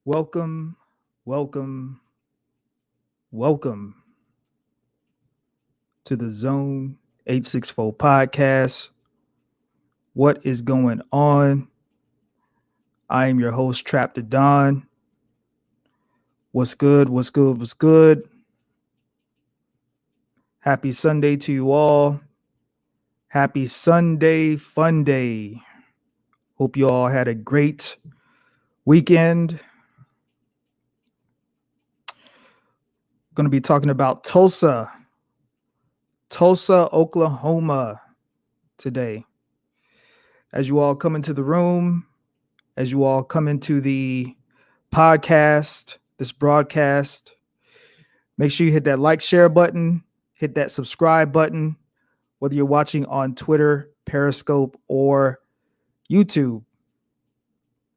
Welcome, welcome, welcome to the Zone 864 podcast. What is going on? I am your host, Trap the Don. What's good? What's good? What's good? Happy Sunday to you all. Happy Sunday Fun Day. Hope you all had a great weekend. Going to be talking about Tulsa, Oklahoma today. As you all come into the room, as you all come into the podcast, this broadcast, make sure you hit that like, share button, hit that subscribe button, whether you're watching on Twitter, Periscope, or YouTube.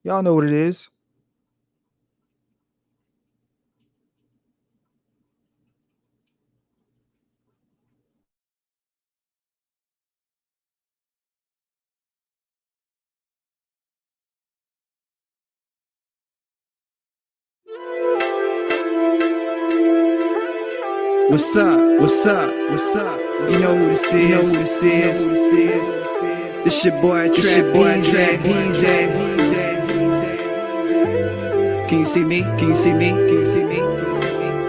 Y'all know what it is. What's up? What's up? What's up? You know who this is? This your boy Trap Easy. Can you see me? Can you see me? Can you see me?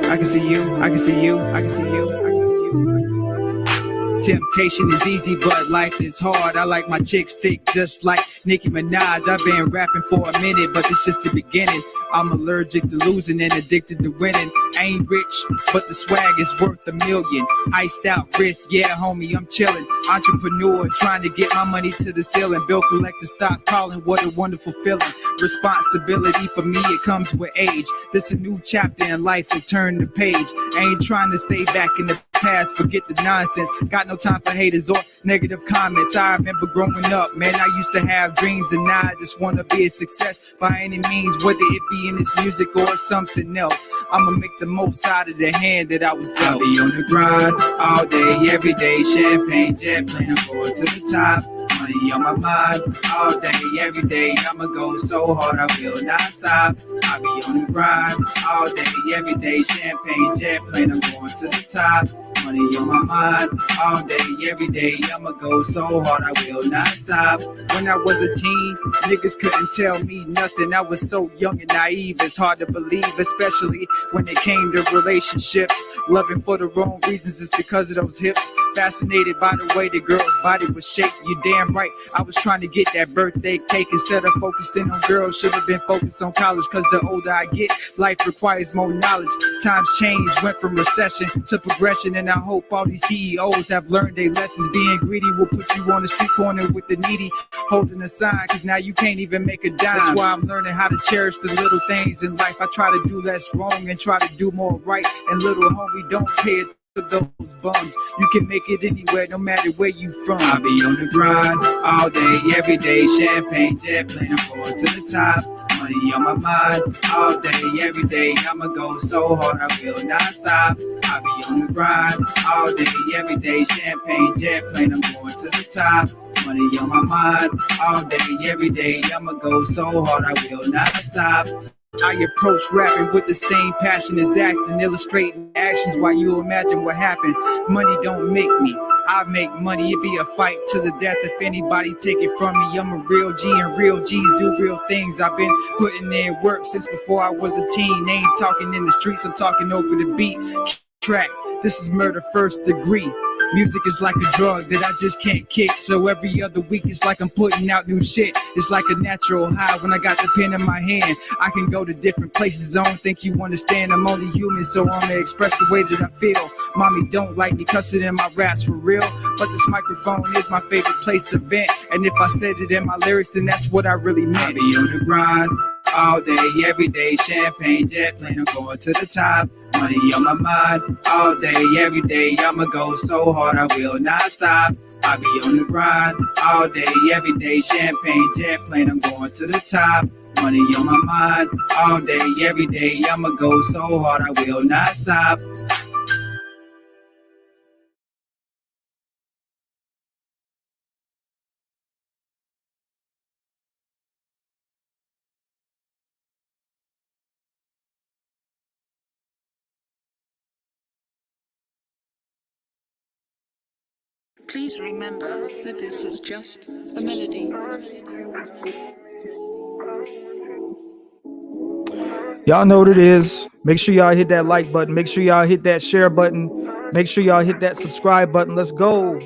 I can see you. I can see you. I can see you. I can see you. Temptation is easy, but life is hard. I like my chicks thick, just like Nicki Minaj. I've been rapping for a minute, but it's just the beginning. I'm allergic to losing and addicted to winning. Ain't rich, but the swag is worth a million. Iced out wrist, yeah, homie, I'm chillin'. Entrepreneur, trying to get my money to the ceiling. Bill collector, stock calling, what a wonderful feeling. Responsibility for me, it comes with age. This a new chapter in life, so turn the page. Ain't trying to stay back in the past, forget the nonsense. Got no time for haters or negative comments. I remember growing up, man, I used to have dreams, and now I just want to be a success by any means, whether it be in this music or something else. I'ma make the most out of the hand that I was dealt. I'll be on the grind all day, every day. Champagne, jet plane, I'm going to the top. Money on my mind all day, every day. I'ma go so hard, I will not stop. I'll be on the grind all day, every day. Champagne, jet plane, I'm going to the top. Money on my mind all day, every day. I'ma go so hard, I will not stop. When I was a teen, niggas couldn't tell me nothing. I was so young and naive, it's hard to believe, especially when it came to relationships. Loving for the wrong reasons, it's because of those hips. Fascinated by the way the girl's body was shaped. You damn right, I was trying to get that birthday cake. Instead of focusing on girls, should have been focused on college. Cause the older I get, life requires more knowledge. Times change, went from recession to progression. And I hope all these CEOs have learned their lessons. Being greedy will put you on the street corner with the needy, holding a sign, cause now you can't even make a dime. That's why I'm learning how to cherish the little things in life. I try to do less wrong and try to do more right. And little homie, don't pay it to those bums. You can make it anywhere, no matter where you from. I'll be on the grind all day, every day. Champagne, jet plane, I'm going to the top. Money on my mind all day, every day. I'ma go so hard, I will not stop. I'll be on the grind all day, every day. Champagne, jet plane, I'm going to the top. Money on my mind all day, every day. I'ma go so hard, I will not stop. I approach rapping with the same passion as acting, illustrating actions while you imagine what happened. Money don't make me, I make money. It be a fight to the death if anybody take it from me. I'm a real G and real G's do real things. I've been putting in work since before I was a teen. Ain't talking in the streets, I'm talking over the beat track. This is murder first degree. Music is like a drug that I just can't kick. So every other week it's like I'm putting out new shit. It's like a natural high when I got the pen in my hand. I can go to different places. I don't think you understand. I'm only human, so I'ma express the way that I feel. Mommy don't like me cussing in my raps for real, but this microphone is my favorite place to vent. And if I said it in my lyrics, then that's what I really meant. I be on the grind all day, every day. Champagne, jet plane, I'm going to the top. Money on my mind all day, every day. I'ma go so hard, I will not stop. I be on the grind all day, every day. Champagne, jet plane, I'm going to the top. Money on my mind all day, every day. I'ma go so hard, I will not stop. Please remember that this is just a melody. Y'all know what it is. Make sure y'all hit that like button. Make sure y'all hit that share button. Make sure y'all hit that subscribe button. Let's go.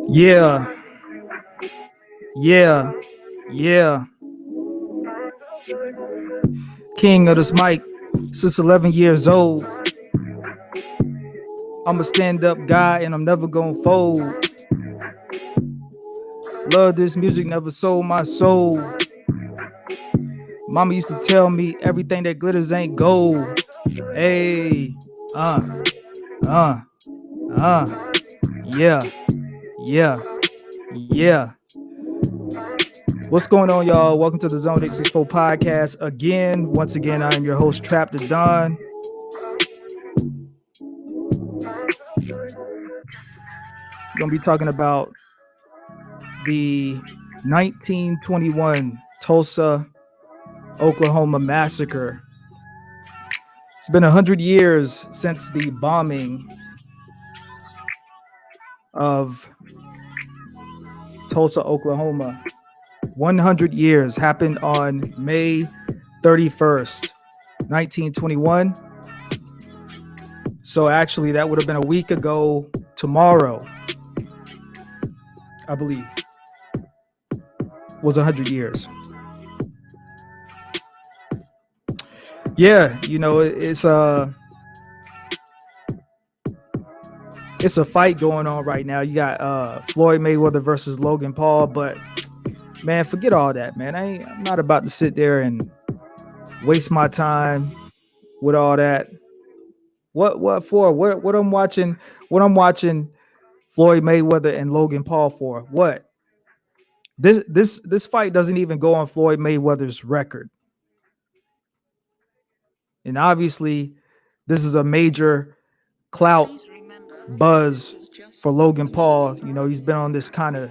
Yeah. Yeah. Yeah. King of this mic since 11 years old. I'm a stand-up guy and I'm never gonna fold. Love this music, never sold my soul. Mama used to tell me everything that glitters ain't gold. Hey, yeah, yeah, yeah. What's going on, y'all? Welcome to the Zone 864 podcast again. Once again, I am your host, Trap the Don. We're gonna be talking about the 1921 Tulsa, Oklahoma massacre. It's been 100 years since the bombing of Tulsa, Oklahoma. 100 years happened on May 31st, 1921. So actually, that would have been a week ago tomorrow, I believe, was 100 years. Yeah, you know, it's a fight going on right now. You got Floyd Mayweather versus Logan Paul, but man, forget all that, man. I'm not about to sit there and waste my time with all that. What for? What I'm watching Floyd Mayweather and Logan Paul for? What? This fight doesn't even go on Floyd Mayweather's record. And obviously, this is a major clout buzz for Logan Paul. You know, he's been on this kind of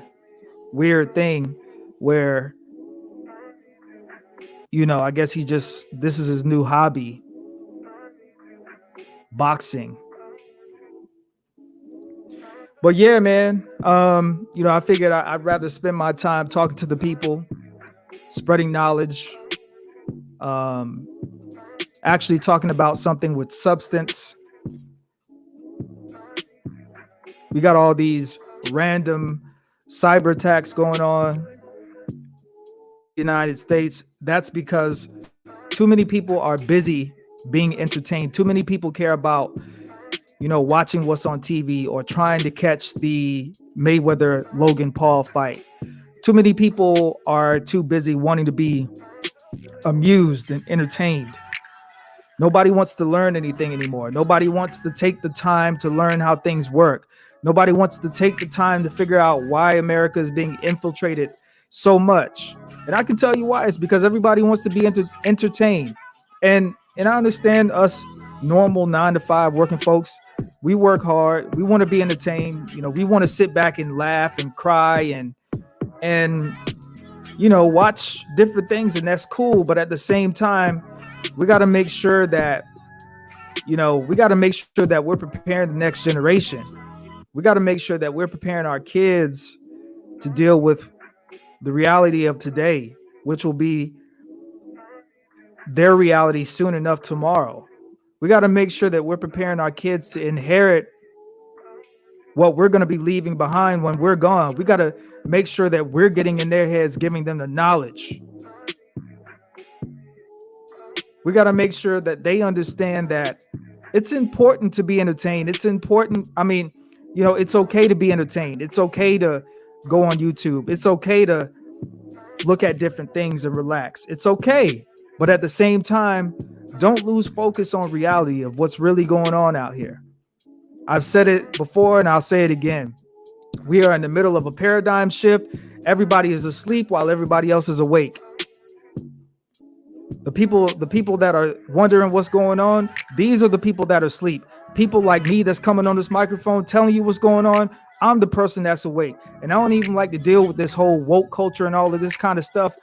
weird thing where, you know, I guess this is his new hobby, boxing. But yeah, man, you know, I figured I'd rather spend my time talking to the people, spreading knowledge, actually talking about something with substance. We got all these random cyber attacks going on in the United States. That's because too many people are busy being entertained. Too many people care about, you know, watching what's on TV or trying to catch the Mayweather Logan Paul fight. Too many people are too busy wanting to be amused and entertained. Nobody wants to learn anything anymore. Nobody wants to take the time to learn how things work. Nobody wants to take the time to figure out why America is being infiltrated so much. And I can tell you why. It's because everybody wants to be entertained. And I understand us normal 9-to-5 working folks, we work hard. We want to be entertained. You know, we want to sit back and laugh and cry and and watch different things, and that's cool. But at the same time, we got to make sure that we're preparing the next generation. We got to make sure that we're preparing our kids to deal with the reality of today, which will be their reality soon enough tomorrow. We got to make sure that we're preparing our kids to inherit what we're going to be leaving behind when we're gone. We got to make sure that we're getting in their heads, giving them the knowledge. We got to make sure that they understand that it's important to be entertained. It's important. I mean, it's okay to be entertained. It's okay to go on YouTube. It's okay to look at different things and relax. It's okay. But at the same time, don't lose focus on reality of what's really going on out here. I've said it before and I'll say it again. We are in the middle of a paradigm shift. Everybody is asleep while everybody else is awake. The people that are wondering what's going on, these are the people that are asleep. People like me that's coming on this microphone telling you what's going on. I'm the person that's awake. And I don't even like to deal with this whole woke culture and all of this kind of stuff.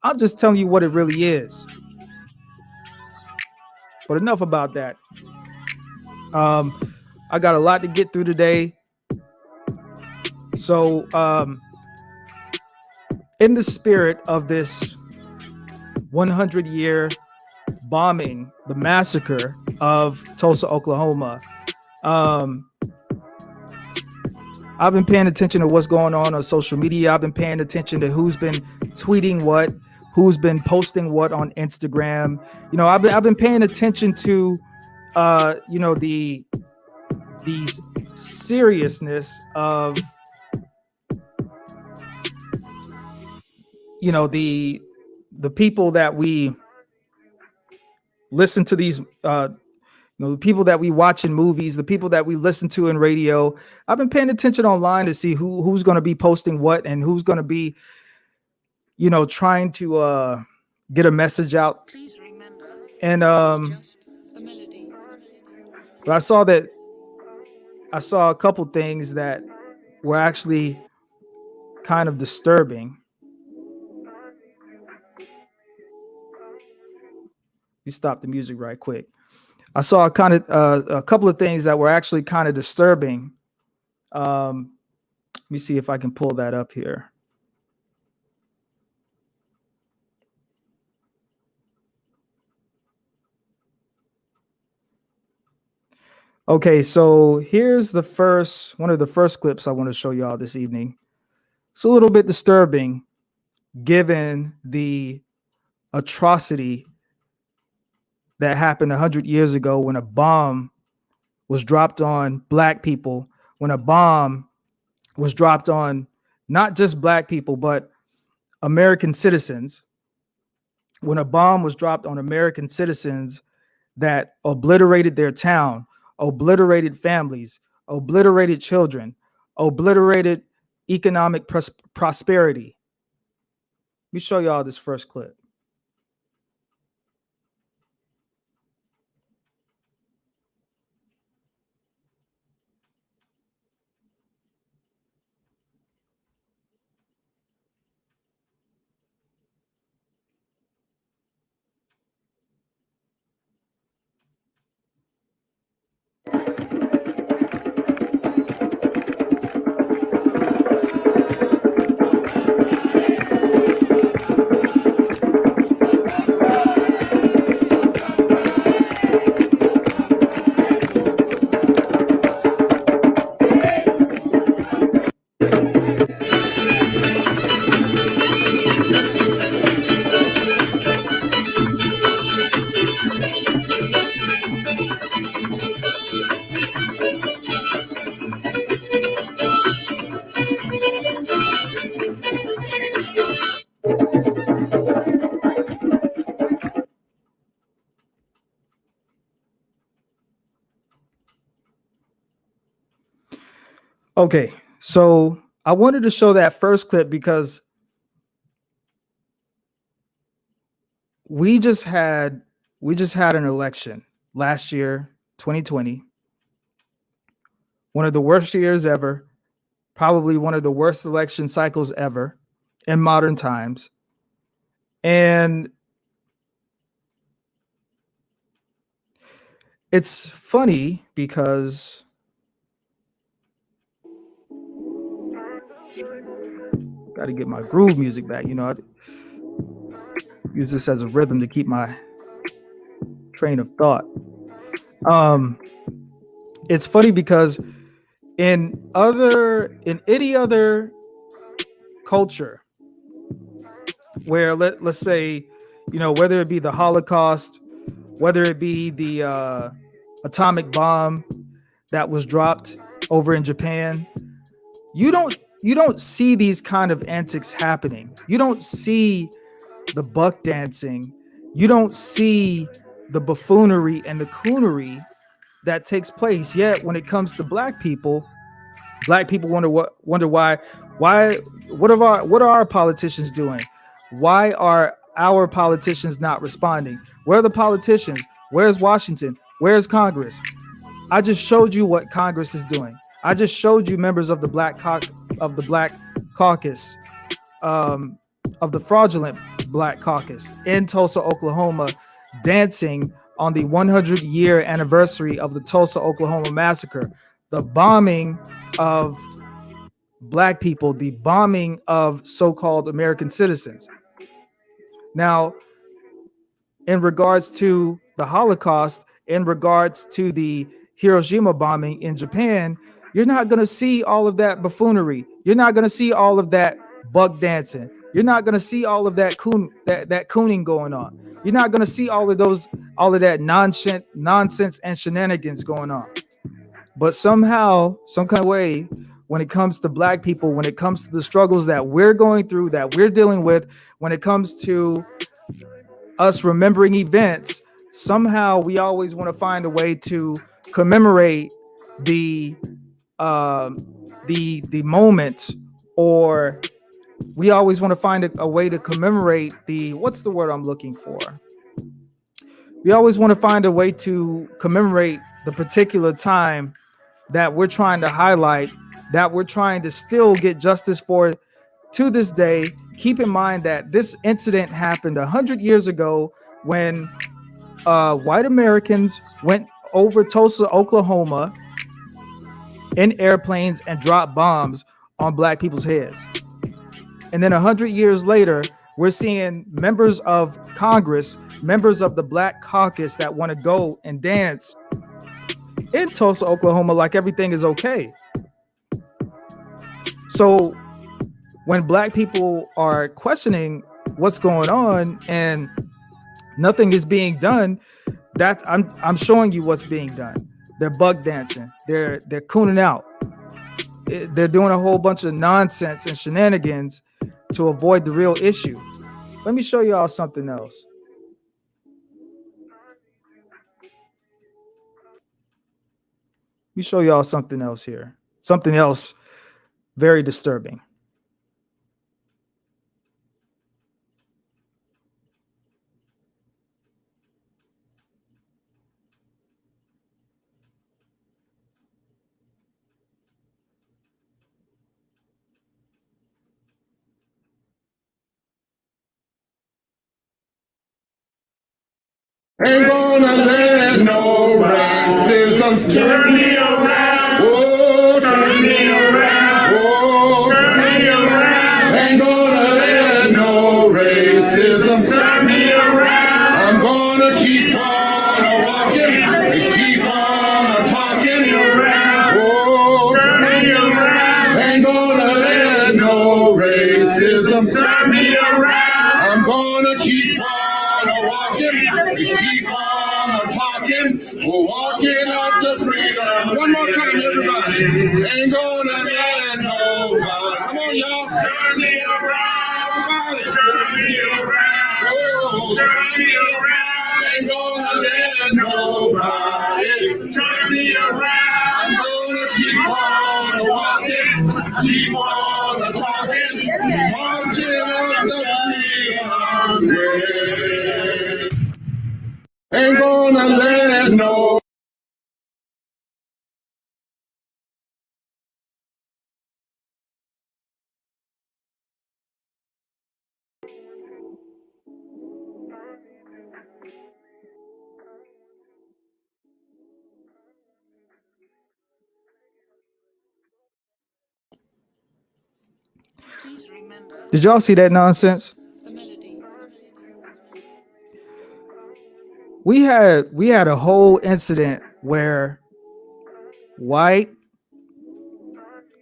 I'm just telling you what it really is. But enough about that. I got a lot to get through today. So in the spirit of this 100-year bombing, the massacre of Tulsa, Oklahoma, I've been paying attention to what's going on social media. I've been paying attention to who's been tweeting what, who's been posting what on Instagram. I've been paying attention to the seriousness of the people that we listen to, these the people that we watch in movies, the people that we listen to in radio. I've been paying attention online to see who's going to be posting what and who's going to be trying to get a message out. Please remember, And this is just a melody. but I saw a couple things that were actually kind of disturbing. You stop the music right quick. I saw a couple of things that were actually kind of disturbing. Let me see if I can pull that up here. Okay, so here's one of the first clips I want to show y'all this evening. It's a little bit disturbing given the atrocity that happened 100 years ago when a bomb was dropped on Black people, when a bomb was dropped on not just Black people, but American citizens, when a bomb was dropped on American citizens that obliterated their town, obliterated families, obliterated children, obliterated economic prosperity. Let me show y'all this first clip. Okay, so I wanted to show that first clip because we just had an election last year, 2020. One of the worst years ever, probably one of the worst election cycles ever. in modern times. And it's funny because got to get my groove music back. I use this as a rhythm to keep my train of thought. It's funny because in any other culture where let's say, whether it be the Holocaust, whether it be the atomic bomb that was dropped over in Japan, you don't see these kind of antics happening. You don't see the buck dancing. You don't see the buffoonery and the coonery that takes place. Yet when it comes to black people wonder why what are our politicians doing? Why are our politicians not responding? Where are the politicians? Where's Washington? Where's Congress? I just showed you what Congress is doing. I just showed you members of the Black Caucus, of the fraudulent Black Caucus in Tulsa, Oklahoma, dancing on the 100-year anniversary of the Tulsa, Oklahoma massacre, the bombing of Black people, the bombing of so-called American citizens. Now, in regards to the Holocaust, in regards to the Hiroshima bombing in Japan, you're not going to see all of that buffoonery. You're not going to see all of that buck dancing. You're not going to see all of that cooning going on. You're not going to see all of that nonsense and shenanigans going on. But somehow, some kind of way, when it comes to Black people, when it comes to the struggles that we're going through, that we're dealing with, when it comes to us remembering events, somehow we always want to find a way to commemorate the moment, or we always want to find a way to commemorate what's the word I'm looking for? We always want to find a way to commemorate the particular time that we're trying to highlight, that we're trying to still get justice for to this day. Keep in mind that this incident happened 100 years ago when white Americans went over Tulsa, Oklahoma in airplanes and dropped bombs on Black people's heads. And then 100 years later, we're seeing members of Congress, members of the Black Caucus that want to go and dance in Tulsa, Oklahoma like everything is okay. So when Black people are questioning what's going on and nothing is being done, that I'm showing you what's being done. They're bug dancing. They're cooning out. They're doing a whole bunch of nonsense and shenanigans to avoid the real issue. Let me show y'all something else. Let me show y'all something else here. Something else very disturbing. Ain't gonna let no racism turn me around. Oh, turn me around. Oh, turn me around. Ain't gonna let no racism turn me around. I'm gonna keep on walking and keep on talking around. Oh, turn me around. Ain't gonna let no racism turn me around. I'm gonna keep on walking. Keep on talking, we're walking up to freedom. One more time, everybody. Ain't gonna let nobody. Come on, y'all. Turn me around. Everybody. Turn me around. Oh, turn me around. Ain't gonna let nobody. Turn me around. I'm gonna keep on walking, keep on talking, marching up to freedom. Ain't gonna let no Did y'all see that nonsense? We had a whole incident where white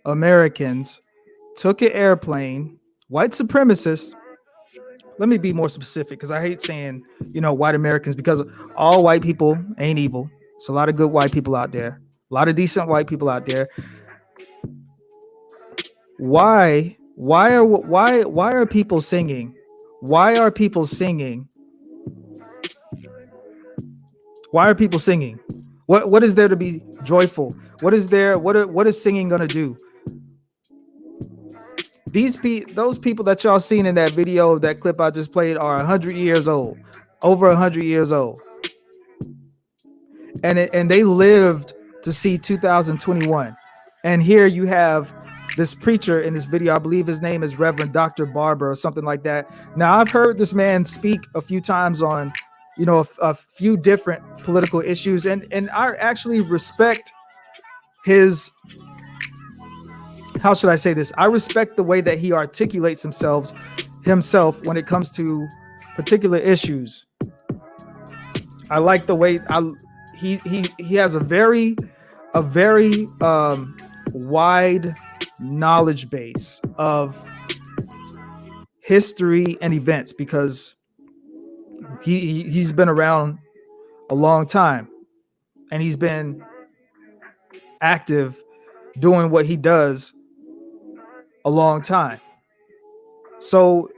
Americans took an airplane, white supremacists. Let me be more specific because I hate saying, white Americans, because all white people ain't evil. There's a lot of good white people out there, a lot of decent white people out there. Why are people singing? Why are people singing? Why are people singing? What is there to be joyful? What is there? What is singing gonna do? Those people that y'all seen in that video, that clip I just played, are 100 years old, over 100 years old, and they lived to see 2021. And here you have this preacher in this video. I believe his name is Reverend Dr. Barber or something like that. Now, I've heard this man speak a few times on, a few different political issues, and I actually respect his, how should I say this? I respect the way that he articulates himself when it comes to particular issues. I like the way he has a very wide knowledge base of history and events, because he's been around a long time, and he's been active doing what he does a long time. So,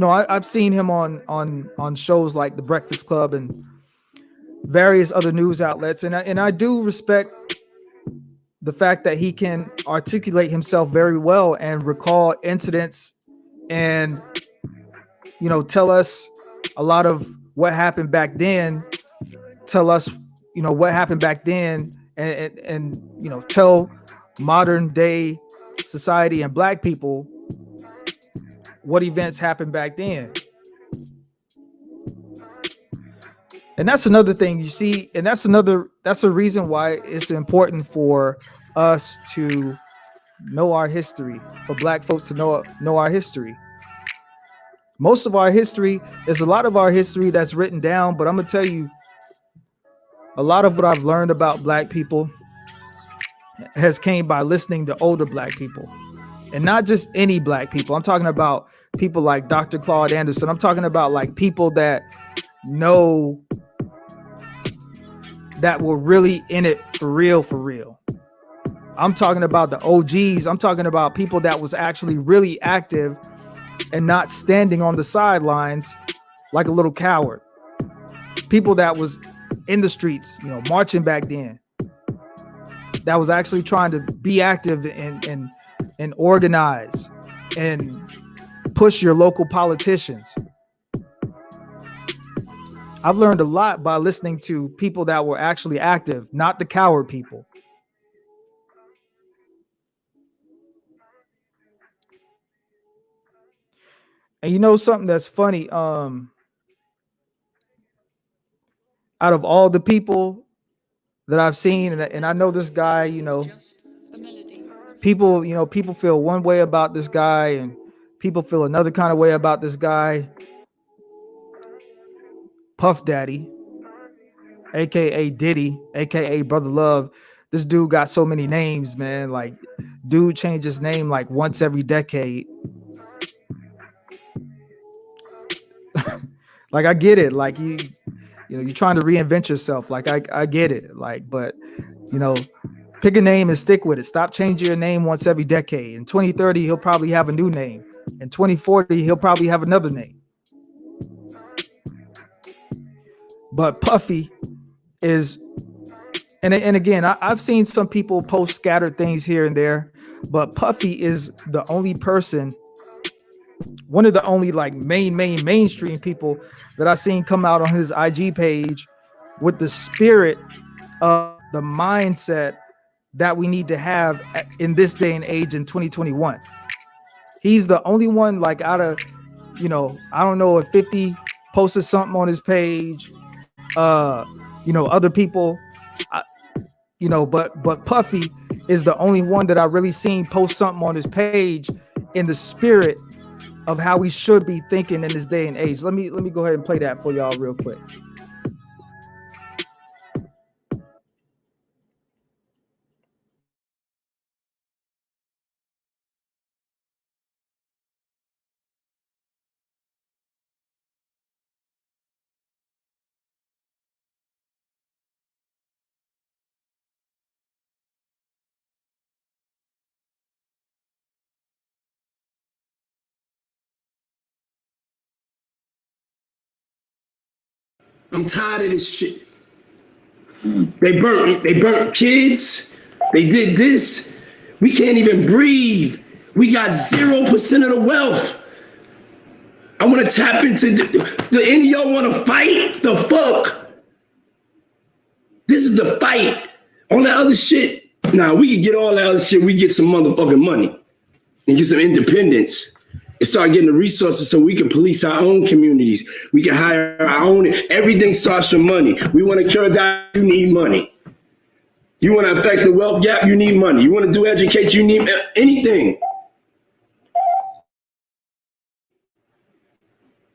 I've seen him on shows like The Breakfast Club and various other news outlets, and I do respect the fact that he can articulate himself very well and recall incidents, and tell us a lot of what happened back then, tell us what happened back then, and tell modern day society and black people what events happened back then. And that's another thing you see, and that's a reason why it's important for us to know our history, for black folks to know our history. Most of our history, there's a lot of our history that's written down, but I'm gonna tell you, a lot of what I've learned about black people has came by listening to older black people, and not just any black people. I'm talking about people like Dr. Claude Anderson. I'm talking about like people that know, that were really in it for real. I'm talking about the OGs. I'm talking about people that was actually really active and not standing on the sidelines like a little coward. People that was in the streets, marching back then, that was actually trying to be active and organize and push your local politicians. I've learned a lot by listening to people that were actually active, not the coward people. And something that's funny, out of all the people that I've seen, and I know this guy, people feel one way about this guy, and people feel another kind of way about this guy. Puff Daddy, aka Diddy, aka Brother Love. This dude got so many names, man. Like, dude changed his name like once every decade. Like, I get it. Like, you're trying to reinvent yourself. Like, I get it. Like, but pick a name and stick with it. Stop changing your name once every decade. In 2030, he'll probably have a new name. In 2040, he'll probably have another name. But Puffy is, and again, I've seen some people post scattered things here and there, but Puffy is the only person, one of the only like mainstream people that I've seen come out on his IG page with the spirit of the mindset that we need to have in this day and age in 2021. He's the only one, like, out of, I don't know if 50 posted something on his page, other people, but Puffy is the only one that I really seen post something on his page in the spirit of how we should be thinking in this day and age. Let me go ahead and play that for y'all real quick. I'm tired of this shit. They burnt kids. They did this. We can't even breathe. We got 0% of the wealth. I want to tap into, do any of y'all want to fight? The fuck? This is the fight. All that other shit, nah, we can get all that other shit. We get some motherfucking money and get some independence and start getting the resources so we can police our own communities. We can hire our own, everything starts from money. We want to cure that, you need money. You want to affect the wealth gap, you need money. You want to do education, you need anything.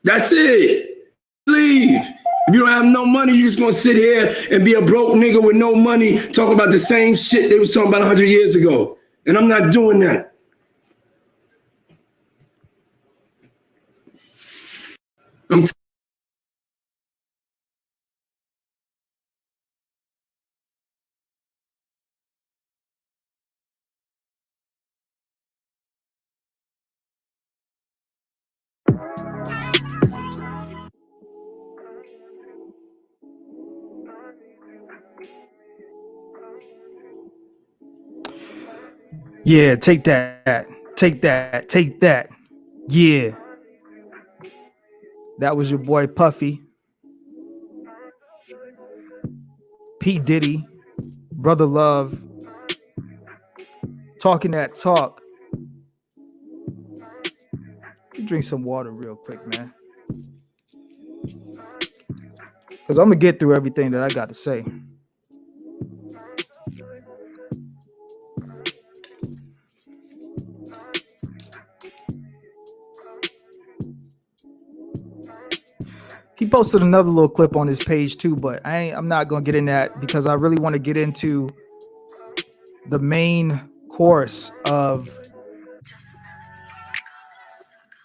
That's it. Leave. If you don't have no money, you're just going to sit here and be a broke nigga with no money, talk about the same shit they was talking about 100 years ago. And I'm not doing that. Yeah, take that. Take that. Take that. Yeah. That was your boy Puffy. P. Diddy. Brother Love. Talking that talk. Drink some water real quick, man. Because I'm going to get through everything that I got to say. He posted another little clip on his page too, but I'm not going to get in that because I really want to get into the main course of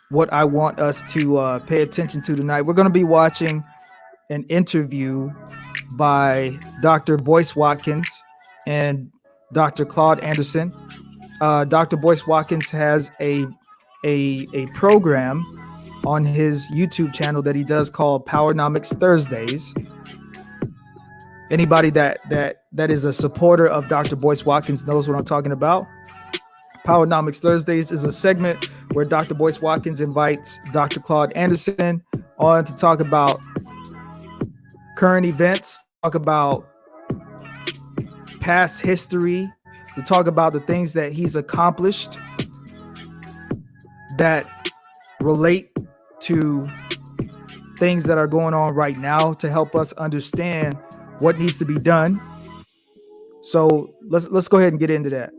what I want us to pay attention to tonight. We're going to be watching an interview by Dr. Boyce Watkins and Dr. Claude Anderson. Dr. Boyce Watkins has a program on his YouTube channel that he does called Powernomics Thursdays. Anybody that is a supporter of Dr. Boyce Watkins knows what I'm talking about. Powernomics Thursdays is a segment where Dr. Boyce Watkins invites Dr. Claude Anderson on to talk about current events, talk about past history, to talk about the things that he's accomplished that relate to things that are going on right now to help us understand what needs to be done. So let's go ahead and get into that.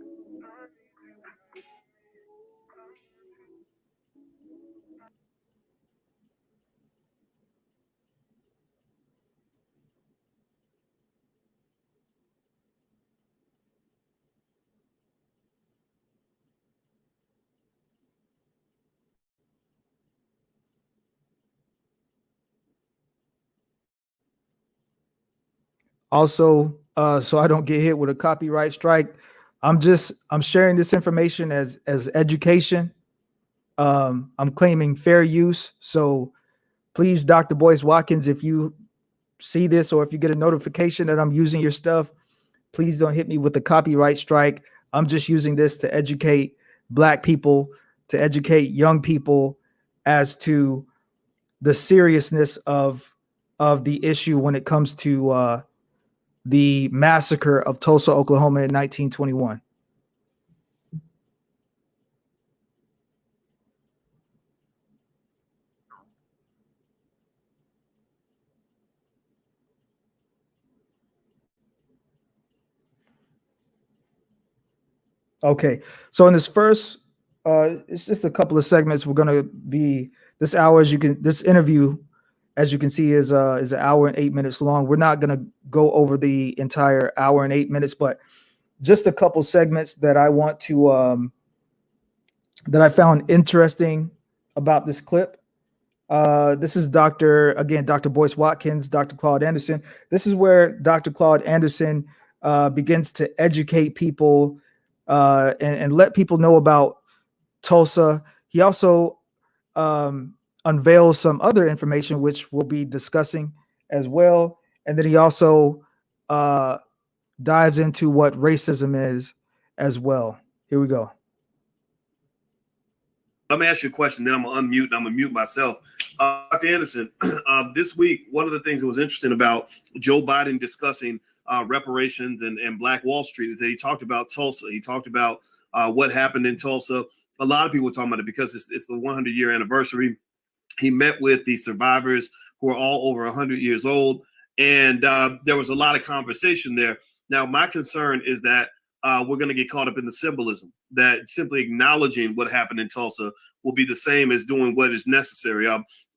Also, so I don't get hit with a copyright strike, I'm sharing this information as education. I'm claiming fair use. So please, Dr. Boyce Watkins, if you see this or if you get a notification that I'm using your stuff, please don't hit me with a copyright strike. I'm just using this to educate Black people, to educate young people as to the seriousness of the issue when it comes to the massacre of Tulsa, Oklahoma in 1921. Okay, so in this first It's just a couple of segments. We're gonna be this hour. This interview, as you can see, is an hour and 8 minutes long. We're not gonna go over the entire hour and 8 minutes, but just a couple segments that I want to that I found interesting about this clip. This is Dr. Boyce Watkins, Dr. Claude Anderson. This is where Dr. Claude Anderson begins to educate people and let people know about Tulsa. He also unveils some other information, which we'll be discussing as well. And then he also dives into what racism is as well. Here we go. Let me ask you a question, then I'm gonna unmute and I'm gonna mute myself. Dr. Anderson, this week, one of the things that was interesting about Joe Biden discussing reparations and Black Wall Street is that he talked about Tulsa. He talked about what happened in Tulsa. A lot of people were talking about it because it's the 100-year anniversary. He met with the survivors who are all over 100 years old, and there was a lot of conversation there. Now, my concern is that we're going to get caught up in the symbolism, that simply acknowledging what happened in Tulsa will be the same as doing what is necessary.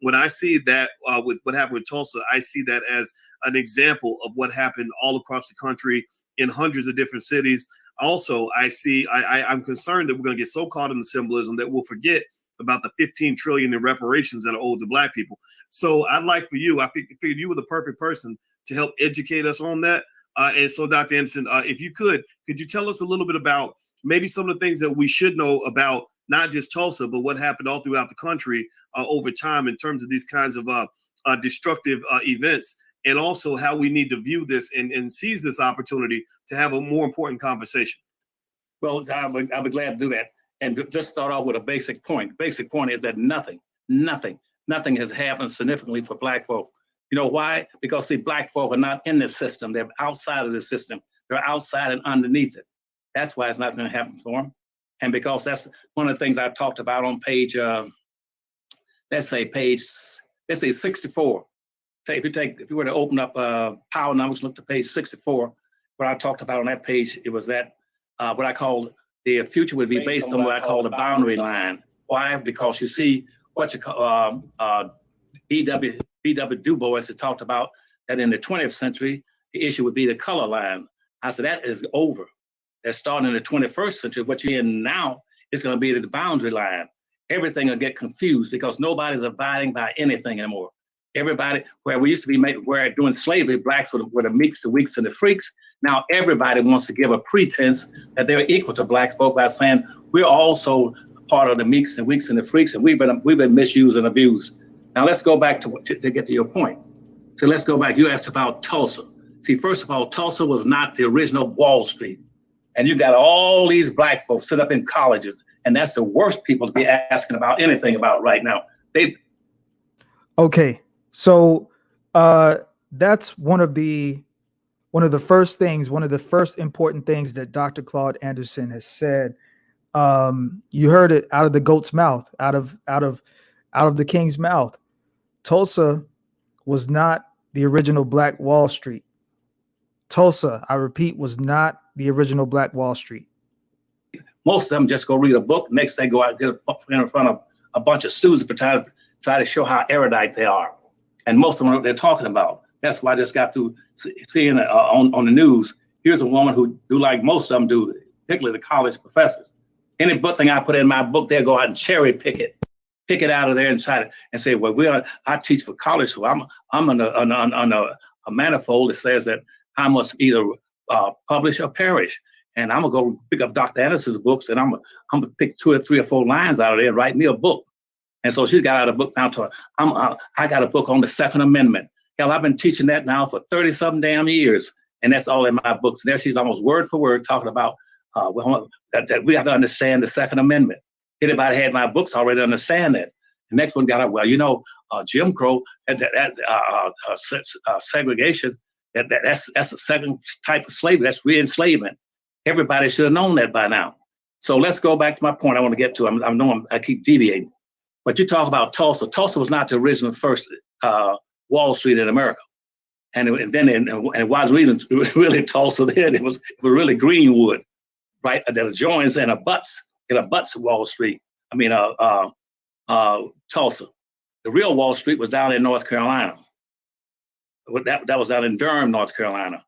When I see that with what happened with Tulsa, I see that as an example of what happened all across the country in hundreds of different cities. Also, I'm concerned that we're going to get so caught in the symbolism that we'll forget about the 15 trillion in reparations that are owed to Black people. So I'd like for you, I figured you were the perfect person to help educate us on that. And so, Dr. Anderson, if you could you tell us a little bit about maybe some of the things that we should know about not just Tulsa, but what happened all throughout the country over time in terms of these kinds of destructive events, and also how we need to view this and seize this opportunity to have a more important conversation? Well, I'll be glad to do that. And just start off with a basic point. Basic point is that nothing has happened significantly for Black folk. You know why? Because, see, Black folk are not in this system. They're outside of the system. They're outside and underneath it. That's why it's not going to happen for them. And because that's one of the things I talked about on page, let's say 64. Say if you were to open up Power Numbers, look to page 64, what I talked about on that page, it was that what I called the future would be based on what I call the boundary line. Why? Because you see what you call B.W. Du Bois has talked about that in the 20th century, the issue would be the color line. I said, that is over. They're starting in the 21st century. What you're in now is going to be the boundary line. Everything will get confused because nobody's abiding by anything anymore. Everybody, where we used to be where during slavery, Blacks were the meeks, the weaks, and the freaks. Now everybody wants to give a pretense that they're equal to Black folk by saying we're also part of the meeks and weaks and the freaks, and we've been misused and abused. Now let's go back to get to your point. So let's go back. You asked about Tulsa. See, first of all, Tulsa was not the original Wall Street. And you got all these Black folks sit up in colleges, and that's the worst people to be asking about anything about right now. Okay, so that's one of the first important things that Dr. Claude Anderson has said. You heard it out of the goat's mouth, out of the king's mouth. Tulsa was not the original Black Wall Street. Tulsa, I repeat, was not the original Black Wall Street. Most of them just go read a book. Next, they go out and get in front of a bunch of students to try to show how erudite they are. And most of them know what they're talking about. That's why I just got through seeing on the news. Here's a woman who do like most of them do, particularly the college professors. Any book thing I put in my book, they'll go out and cherry pick it out of there and try to and say, well, I teach for college, so I'm on a manifold that says that I must either publish or perish. And I'm gonna go pick up Dr. Anderson's books, and I'm gonna pick 2 or 3 or 4 lines out of there and write me a book. And so she's got out a book now to I got a book on the Second Amendment. Hell, I've been teaching that now for 30-something damn years, and that's all in my books. And there she's almost word for word talking about that we have to understand the Second Amendment. Anybody had my books already understand that. The next one got up, Jim Crow, segregation, that's a second type of slavery. That's re-enslavement. Everybody should have known that by now. So let's go back to my point I want to get to. I keep deviating. But you talk about Tulsa. Tulsa was not the original first Wall Street in America. And it wasn't really Tulsa then. It was really Greenwood, right? That adjoins and abuts It abuts Wall Street. I mean, Tulsa. The real Wall Street was down in North Carolina. That was down in Durham, North Carolina.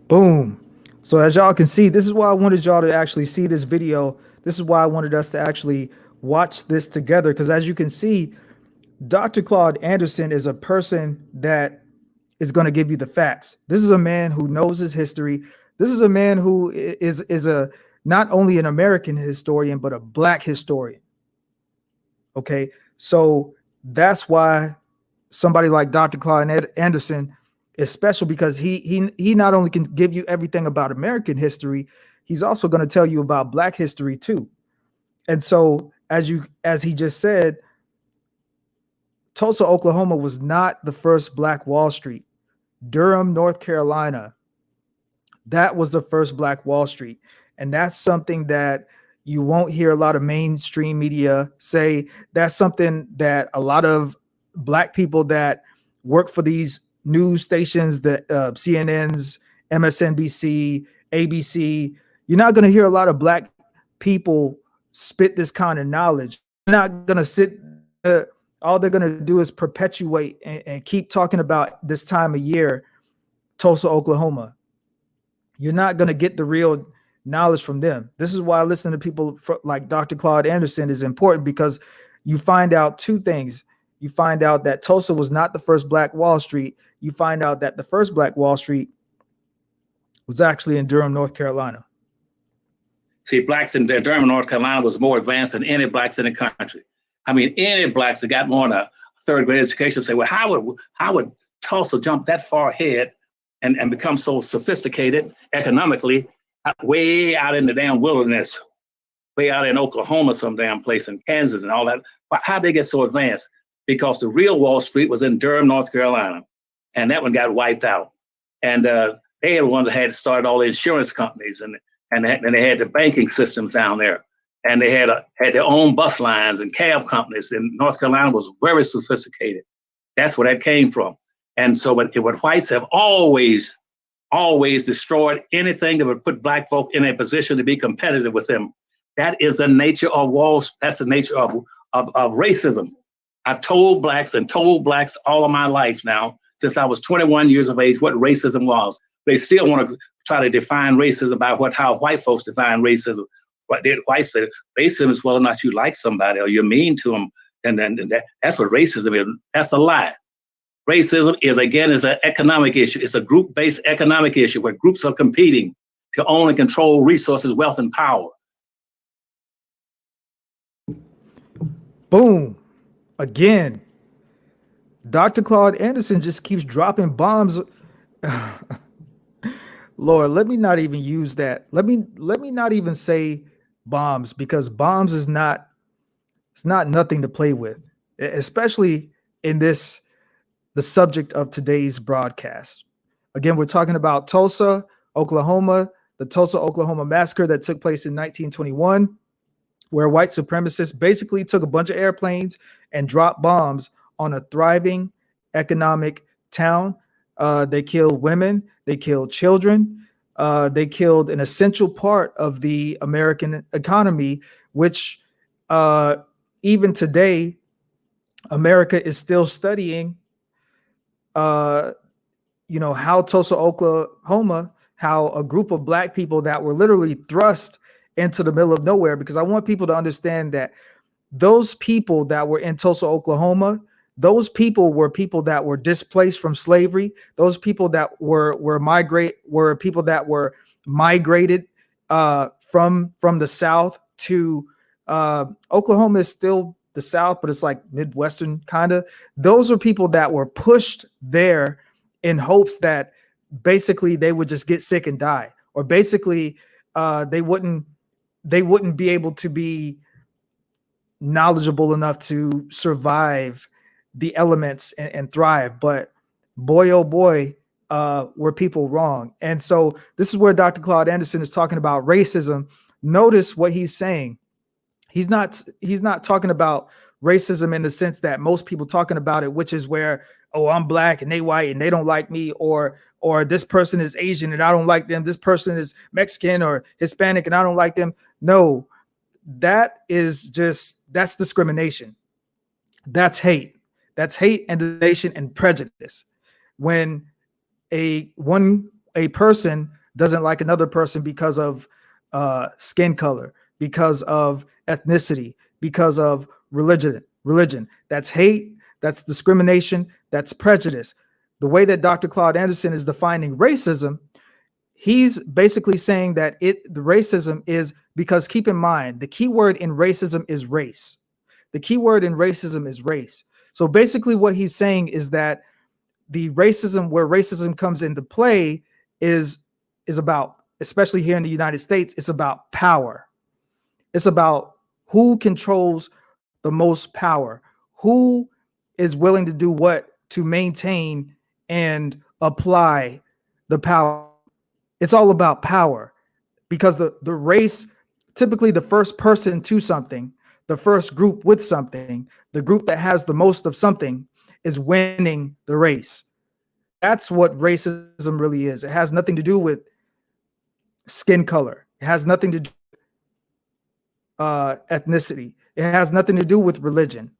Boom. So as y'all can see, this is why I wanted y'all to actually see this video. This is why I wanted us to actually watch this together. Because as you can see, Dr. Claude Anderson is a person that is going to give you the facts. This is a man who knows his history. This is a man who is a not only an American historian, but a Black historian. Okay, so that's why somebody like Dr. Claude Anderson is special, because he not only can give you everything about American history, he's also going to tell you about Black history too. And so as he just said, Tulsa, Oklahoma was not the first Black Wall Street. Durham, North Carolina, that was the first Black Wall Street. And that's something that you won't hear a lot of mainstream media say. That's something that a lot of Black people that work for these news stations, the CNNs, MSNBC, ABC, you're not going to hear a lot of Black people spit this kind of knowledge. They're not going to sit, all they're going to do is perpetuate and keep talking about this time of year, Tulsa, Oklahoma. You're not going to get the real knowledge from them. This is why listening to people like Dr. Claude Anderson is important, because you find out two things. You find out that Tulsa was not the first Black Wall Street. You find out that the first Black Wall Street was actually in Durham, North Carolina. See, Blacks in Durham, North Carolina was more advanced than any Blacks in the country. I mean, any Blacks that got more than a third grade education say, well, how would Tulsa jump that far ahead and become so sophisticated economically way out in the damn wilderness, way out in Oklahoma, some damn place, in Kansas and all that? How'd they get so advanced? Because the real Wall Street was in Durham, North Carolina, and that one got wiped out. And they are the ones that had started all the insurance companies, and they had the banking systems down there, and they had their own bus lines and cab companies. And North Carolina was very sophisticated. That's where that came from. And so what whites have always destroyed anything that would put Black folk in a position to be competitive with them. That is the nature of walls. That's the nature of racism. I've told Blacks all of my life now, since I was 21 years of age, what racism was. They still want to try to define racism by how white folks define racism. What did whites say? Racism is whether or not you like somebody or you're mean to them, and that's what racism is. That's a lie. Racism is an economic issue. It's a group-based economic issue where groups are competing to own and control resources, wealth, and power. Boom. Again, Dr. Claude Anderson just keeps dropping bombs. Lord, let me not even use that. Let me not even say bombs, because bombs is not, it's not nothing to play with, especially in the subject of today's broadcast. Again, we're talking about Tulsa, Oklahoma, the Tulsa, Oklahoma massacre that took place in 1921, where white supremacists basically took a bunch of airplanes and dropped bombs on a thriving economic town. They killed women, they killed children, they killed an essential part of the American economy, which even today, America is still studying, how Tulsa, Oklahoma, how a group of Black people that were literally thrust into the middle of nowhere, because I want people to understand that those people that were in Tulsa, Oklahoma, those people were people that were displaced from slavery. Those people that were people that were migrated from the South to Oklahoma is still the South, but it's like Midwestern kind of. Those are people that were pushed there in hopes that basically they would just get sick and die, or basically they wouldn't be able to be knowledgeable enough to survive the elements and thrive. But boy, oh boy, were people wrong. And so this is where Dr. Claude Anderson is talking about racism. Notice what he's saying. He's not talking about racism in the sense that most people talking about it, which is where oh, I'm black and they white and they don't like me, or this person is Asian and I don't like them. This person is Mexican or Hispanic and I don't like them. No, that's discrimination. That's hate. That's hate and discrimination and prejudice. When a person doesn't like another person because of skin color, because of ethnicity, because of religion. That's hate, that's discrimination, that's prejudice. The way that Dr. Claude Anderson is defining racism, he's basically saying that the racism is because, keep in mind, the key word in racism is race. The key word in racism is race. So basically what he's saying is that the racism, where racism comes into play, is about, especially here in the United States, it's about power. It's about who controls the most power, who is willing to do what to maintain and apply the power. It's all about power, because the race, typically the first person to something, the first group with something, the group that has the most of something is winning the race. That's what racism really is. It has nothing to do with skin color. It has nothing to do with ethnicity. It has nothing to do with religion.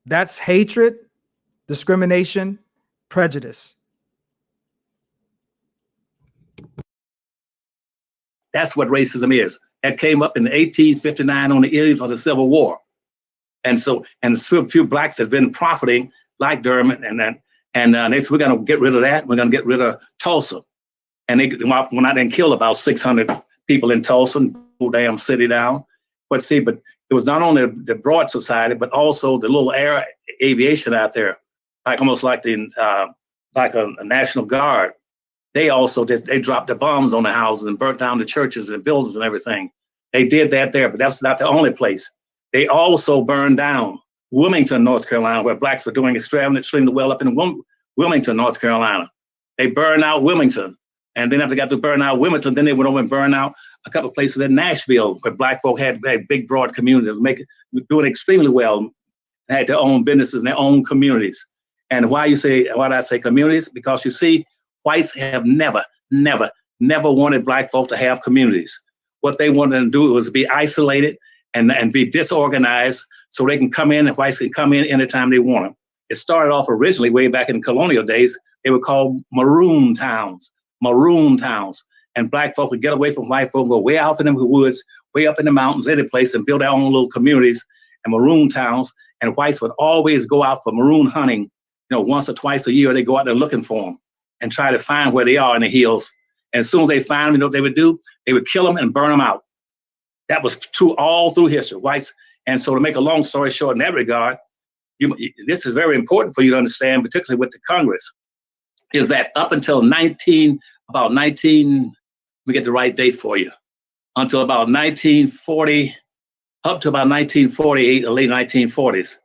That's hatred, discrimination, prejudice. That's what racism is. That came up in 1859 on the eve of the Civil War. And so, and a few blacks have been profiting, like Durham, and they said, we're going to get rid of that. We're going to get rid of Tulsa. And they went out and killed about 600 people in Tulsa and whole damn city down. But it was not only the Broad Society, but also the little air aviation out there, almost like a National Guard. They also they dropped the bombs on the houses and burnt down the churches and buildings and everything. They did that there, but that's not the only place. They also burned down Wilmington, North Carolina, where blacks were doing extremely well up in Wilmington, North Carolina. They burned out Wilmington. And then after they got to burn out Wilmington, then they went over and burned out a couple of places in Nashville where black folk had big, broad communities, doing extremely well, had their own businesses and their own communities. And why do I say communities? Because you see, whites have never wanted black folk to have communities. What they wanted to do was be isolated and be disorganized so they can come in, and whites can come in anytime they want them. It started off originally way back in colonial days. They were called maroon towns. And black folk would get away from white folk, go way out in the woods, way up in the mountains, any place, and build their own little communities and maroon towns. And whites would always go out for maroon hunting. Once or twice a year, they go out there looking for them and try to find where they are in the hills. And as soon as they find them, what they would do? They would kill them and burn them out. That was true all through history, whites. And so to make a long story short in that regard, this is very important for you to understand, particularly with the Congress, is that up until let me get the right date for you, until about 1940, up to about 1948, or late 1940s,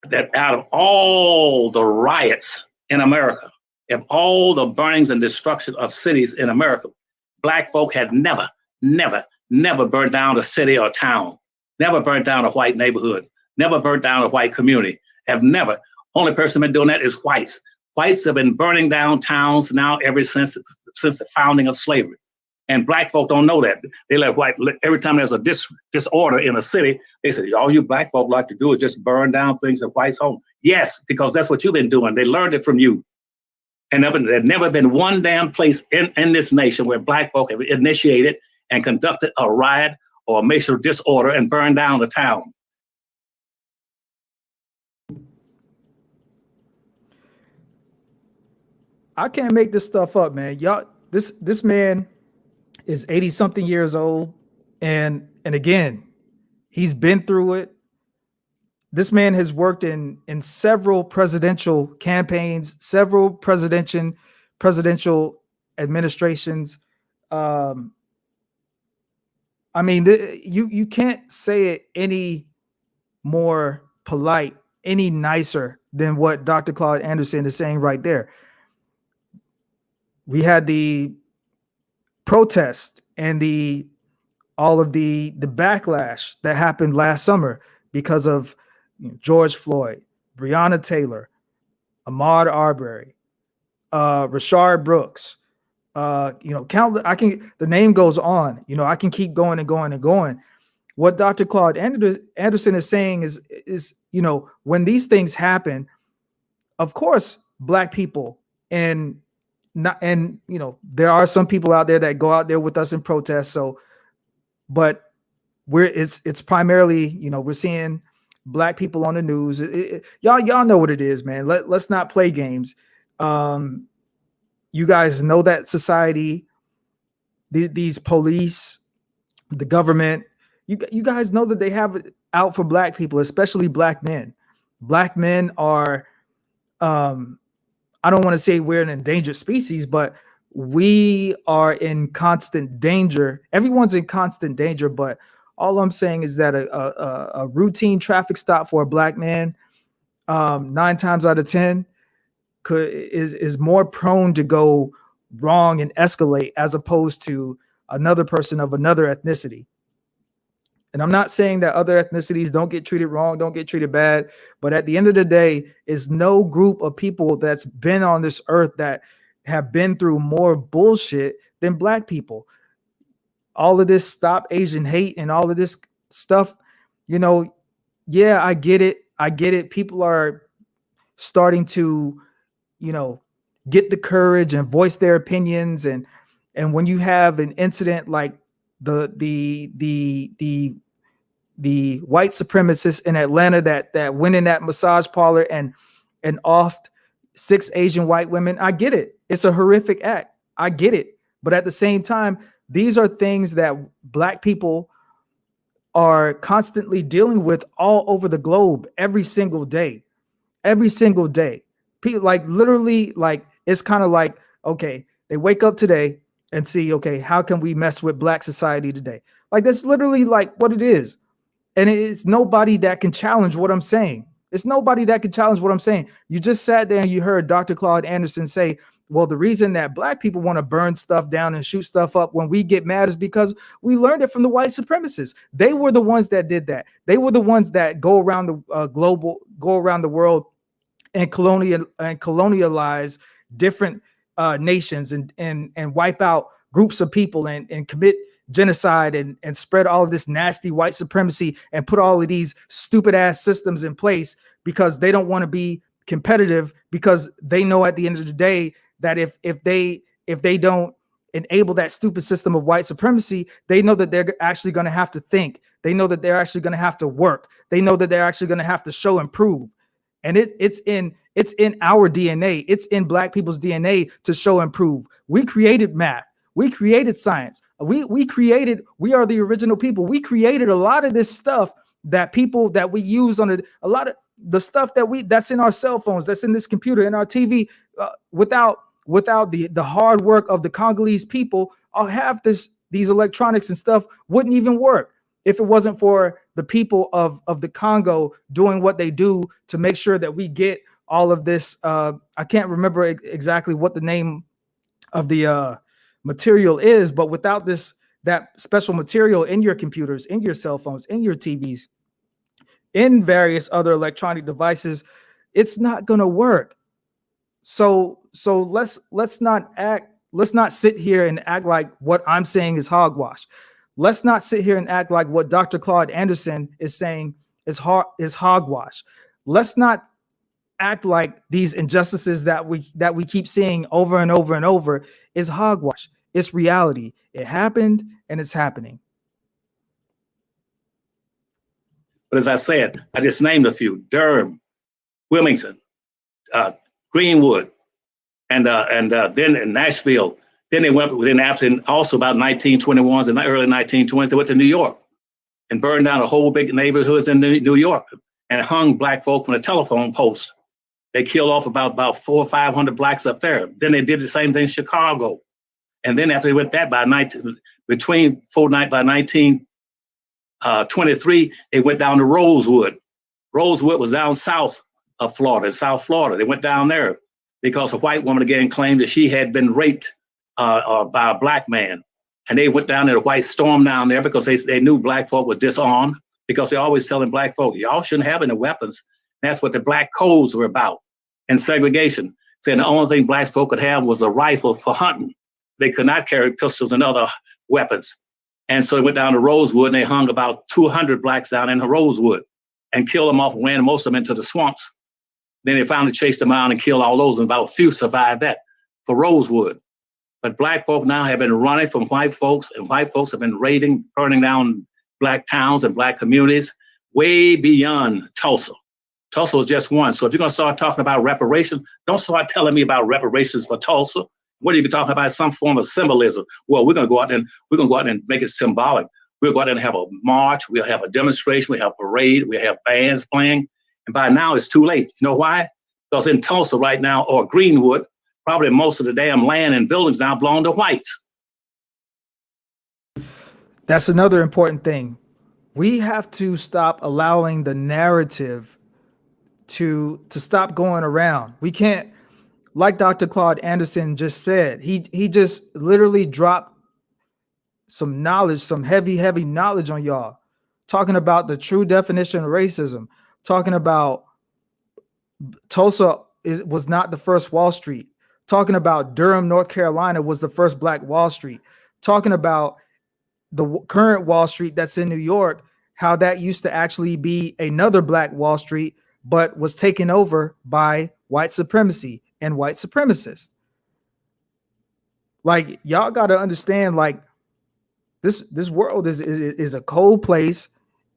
that out of all the riots in America, of all the burnings and destruction of cities in America, black folk had never burned down a city or town, never burned down a white neighborhood, never burned down a white community, have never. Only person been doing that is whites. Whites have been burning down towns now ever since the founding of slavery. And black folk don't know that. They let every time there's a disorder in a city, they say, all you black folk like to do is just burn down things at whites' home. Yes, because that's what you've been doing. They learned it from you. And there's never been one damn place in this nation where black folk have initiated and conducted a riot or a racial disorder and burned down the town. I can't make this stuff up, man. Y'all, this man is 80 something years old. And again, he's been through it. This man has worked in several presidential campaigns, several presidential administrations. I mean, you can't say it any more polite, any nicer than what Dr. Claude Anderson is saying right there. We had the protest and all of the backlash that happened last summer because of George Floyd, Breonna Taylor, Ahmaud Arbery, Rashard Brooks, countless. The name goes on. I can keep going and going and going. What Dr. Claude Anderson is saying is when these things happen, of course, Black people there are some people out there that go out there with us in protest. So, but it's primarily, we're seeing Black people on the news. Y'all know what it is, man. Let's not play games. You guys know that society, these police, the government, you guys know that they have it out for Black people, especially Black men. Black men are, I don't want to say we're an endangered species, but we are in constant danger. Everyone's in constant danger, but all I'm saying is that a routine traffic stop for a Black man, 9 times out of 10, is more prone to go wrong and escalate as opposed to another person of another ethnicity. And I'm not saying that other ethnicities don't get treated wrong, don't get treated bad, but at the end of the day, is no group of people that's been on this earth that have been through more bullshit than Black people. All of this stop Asian hate and all of this stuff, yeah, I get it. I get it. People are starting to, get the courage and voice their opinions. And when you have an incident like the white supremacists in Atlanta that went in that massage parlor and offed 6 Asian white women, I get it. It's a horrific act. I get it. But at the same time, these are things that Black people are constantly dealing with all over the globe every single day. Every single day. People, literally, it's kind of like, okay, they wake up today and see, okay, how can we mess with Black society today? That's literally what it is. And it's nobody that can challenge what I'm saying. It's nobody that can challenge what I'm saying. You just sat there and you heard Dr. Claude Anderson say, well, the reason that Black people want to burn stuff down and shoot stuff up when we get mad is because we learned it from the white supremacists. They were the ones that did that. They were the ones that go around the world and colonialize different nations and wipe out groups of people and commit genocide and spread all of this nasty white supremacy and put all of these stupid ass systems in place because they don't want to be competitive, because they know at the end of the day that if they don't enable that stupid system of white supremacy, they know that they're actually going to have to think. They know that they're actually going to have to work. They know that they're actually going to have to show and prove. And it's in our DNA. It's in Black people's DNA to show and prove. We created math. We created science. We are the original people. We created a lot of this stuff that we use on a lot of the stuff that's in our cell phones, that's in this computer, in our TV, without the hard work of the Congolese people. I'll have these electronics and stuff wouldn't even work if it wasn't for the people of the Congo doing what they do to make sure that we get all of this. I can't remember exactly what the name of the material is, but without that special material in your computers, in your cell phones, in your TVs, in various other electronic devices, it's not going to work. So let's not sit here and act like what I'm saying is hogwash. Let's not sit here and act like what Dr. Claude Anderson is saying is hogwash. Let's not act like these injustices that we keep seeing over and over and over is hogwash. It's reality. It happened and it's happening. But as I said, I just named a few: Durham, Wilmington, Greenwood, and then in Nashville. Then they went within after, also about 1921s and the early 1920s, they went to New York and burned down a whole big neighborhoods in New York and hung Black folk from the telephone post. They killed off about 400 or 500 Blacks up there. Then they did the same thing in Chicago. And then after they went that by 1923, they went down to Rosewood. Rosewood was down south of Florida, South Florida. They went down there because a white woman again claimed that she had been raped by a Black man. And they went down there, the whites stormed down there because they knew Black folk were disarmed because they're always telling black folk, y'all shouldn't have any weapons. And that's what the black codes were about, and segregation, saying the only thing black folk could have was a rifle for hunting. They could not carry pistols and other weapons. And so they went down to Rosewood, and they hung about 200 blacks down in the Rosewood and killed them off and ran most of them into the swamps. Then they finally chased them out and killed all those, and about a few survived that for Rosewood. But black folk now have been running from white folks, and white folks have been raiding, burning down black towns and black communities way beyond Tulsa. Tulsa was just one. So if you're going to start talking about reparations, don't start telling me about reparations for Tulsa. What are you talking about? Some form of symbolism. Well, we're going to go out and make it symbolic. We'll go out and have a march. We'll have a demonstration. We'll have a parade. We'll have bands playing. And by now it's too late. You know why? Because in Tulsa right now, or Greenwood, probably most of the damn land and buildings now belong to whites. That's another important thing. We have to stop allowing the narrative to stop going around. We can't, like Dr. Claude Anderson just said, he just literally dropped some knowledge, some heavy knowledge on y'all, talking about the true definition of racism, talking about Tulsa was not the first Wall Street, talking about Durham, North Carolina was the first Black Wall Street, talking about the current Wall Street that's in New York, how that used to actually be another Black Wall Street, but was taken over by white supremacy and white supremacists. Like, y'all got to understand, like, this world is a cold place,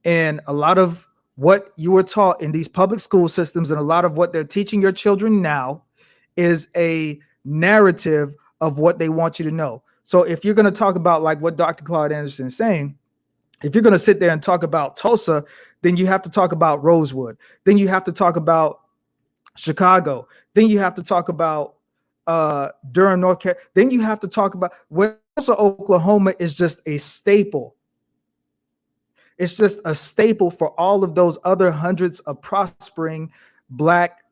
and a lot of what you were taught in these public school systems and a lot of what they're teaching your children now is a narrative of what they want you to know. So if you're going to talk about, like what Dr. Claude Anderson is saying, if you're going to sit there and talk about Tulsa, then you have to talk about Rosewood. Then you have to talk about Chicago. Then you have to talk about Durham, North Carolina. Then you have to talk about Tulsa, Oklahoma is just a staple. It's just a staple for all of those other hundreds of prospering Black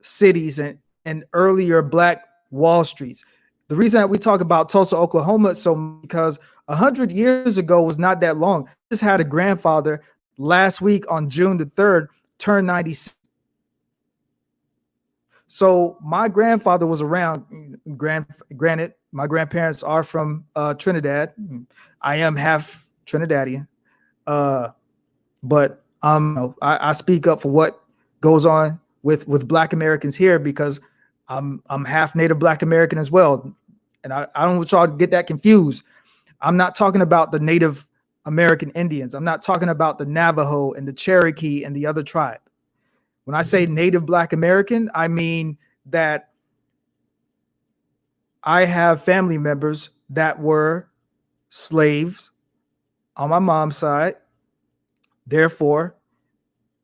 cities and earlier Black Wall Streets. The reason that we talk about Tulsa, Oklahoma, so because 100 years ago was not that long. I just had a grandfather last week on June the 3rd turn 96. So my grandfather was around. Granted, my grandparents are from Trinidad. I am half Trinidadian, but I speak up for what goes on with Black Americans here because I'm half Native Black American as well, and I don't want y'all to get that confused. I'm not talking about the Native American Indians. I'm not talking about the Navajo and the Cherokee and the other tribe. When I say Native Black American, I mean that I have family members that were slaves on my mom's side. Therefore,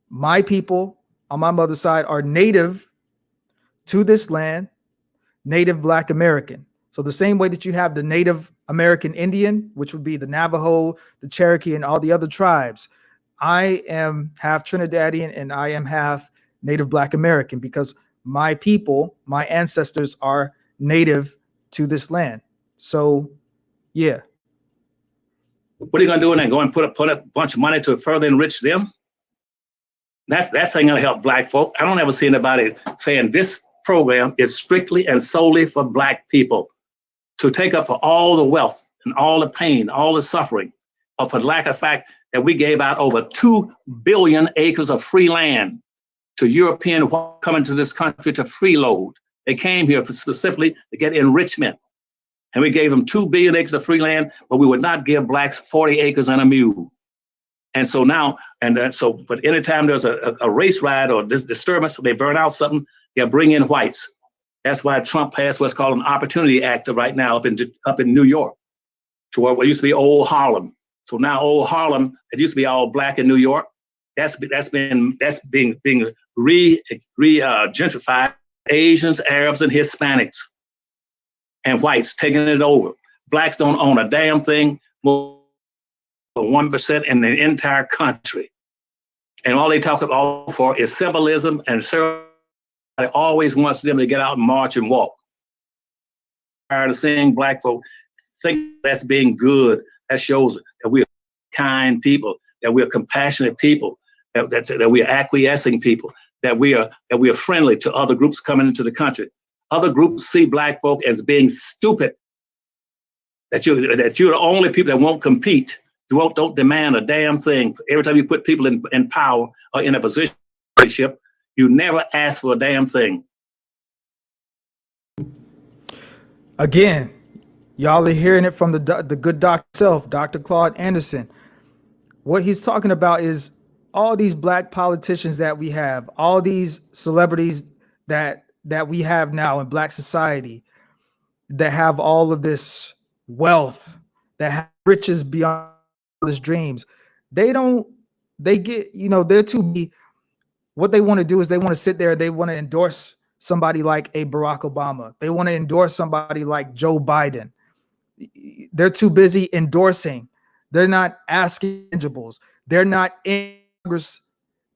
my people on my mother's side are native to this land, Native Black American. So the same way that you have the Native American Indian, which would be the Navajo, the Cherokee, and all the other tribes, I am half Trinidadian and I am half Native Black American because my people, my ancestors are native to this land. So, yeah. What are you going to do when they go and put a bunch of money to further enrich them? That's ain't going to help Black folk. I don't ever see anybody saying this program is strictly and solely for Black people to take up for all the wealth and all the pain, all the suffering, or for lack of fact that we gave out over 2 billion acres of free land to European coming to this country to freeload. They came here specifically to get enrichment. And we gave them 2 billion acres of free land, but we would not give Blacks 40 acres and a mule. And so now, but anytime there's a race riot or this disturbance, they burn out something, they'll bring in whites. That's why Trump passed what's called an Opportunity Act right now up in New York, to what used to be Old Harlem. So now Old Harlem, it used to be all Black in New York. That's being gentrified. Asians, Arabs, and Hispanics, and whites taking it over. Blacks don't own a damn thing, more than 1% in the entire country. And all they talk about for is symbolism, and everybody always wants them to get out and march and walk. Tired of seeing Black folk think that's being good. That shows that we're kind people. that we're compassionate people, that we are acquiescing people, that we are friendly to other groups coming into the country. Other groups see black folk as being stupid. That you're the only people that won't compete. You don't demand a damn thing. Every time you put people in power or in a position, you never ask for a damn thing. Again, y'all are hearing it from the good doctor himself, Dr. Claude Anderson. What he's talking about is all these black politicians that we have, all these celebrities that we have now in black society that have all of this wealth, that have riches beyond his dreams. They get, they're too, what they want to do is they want to sit there, they want to endorse somebody like a Barack Obama. They want to endorse somebody like Joe Biden. They're too busy endorsing. They're not asking tangibles. They're not in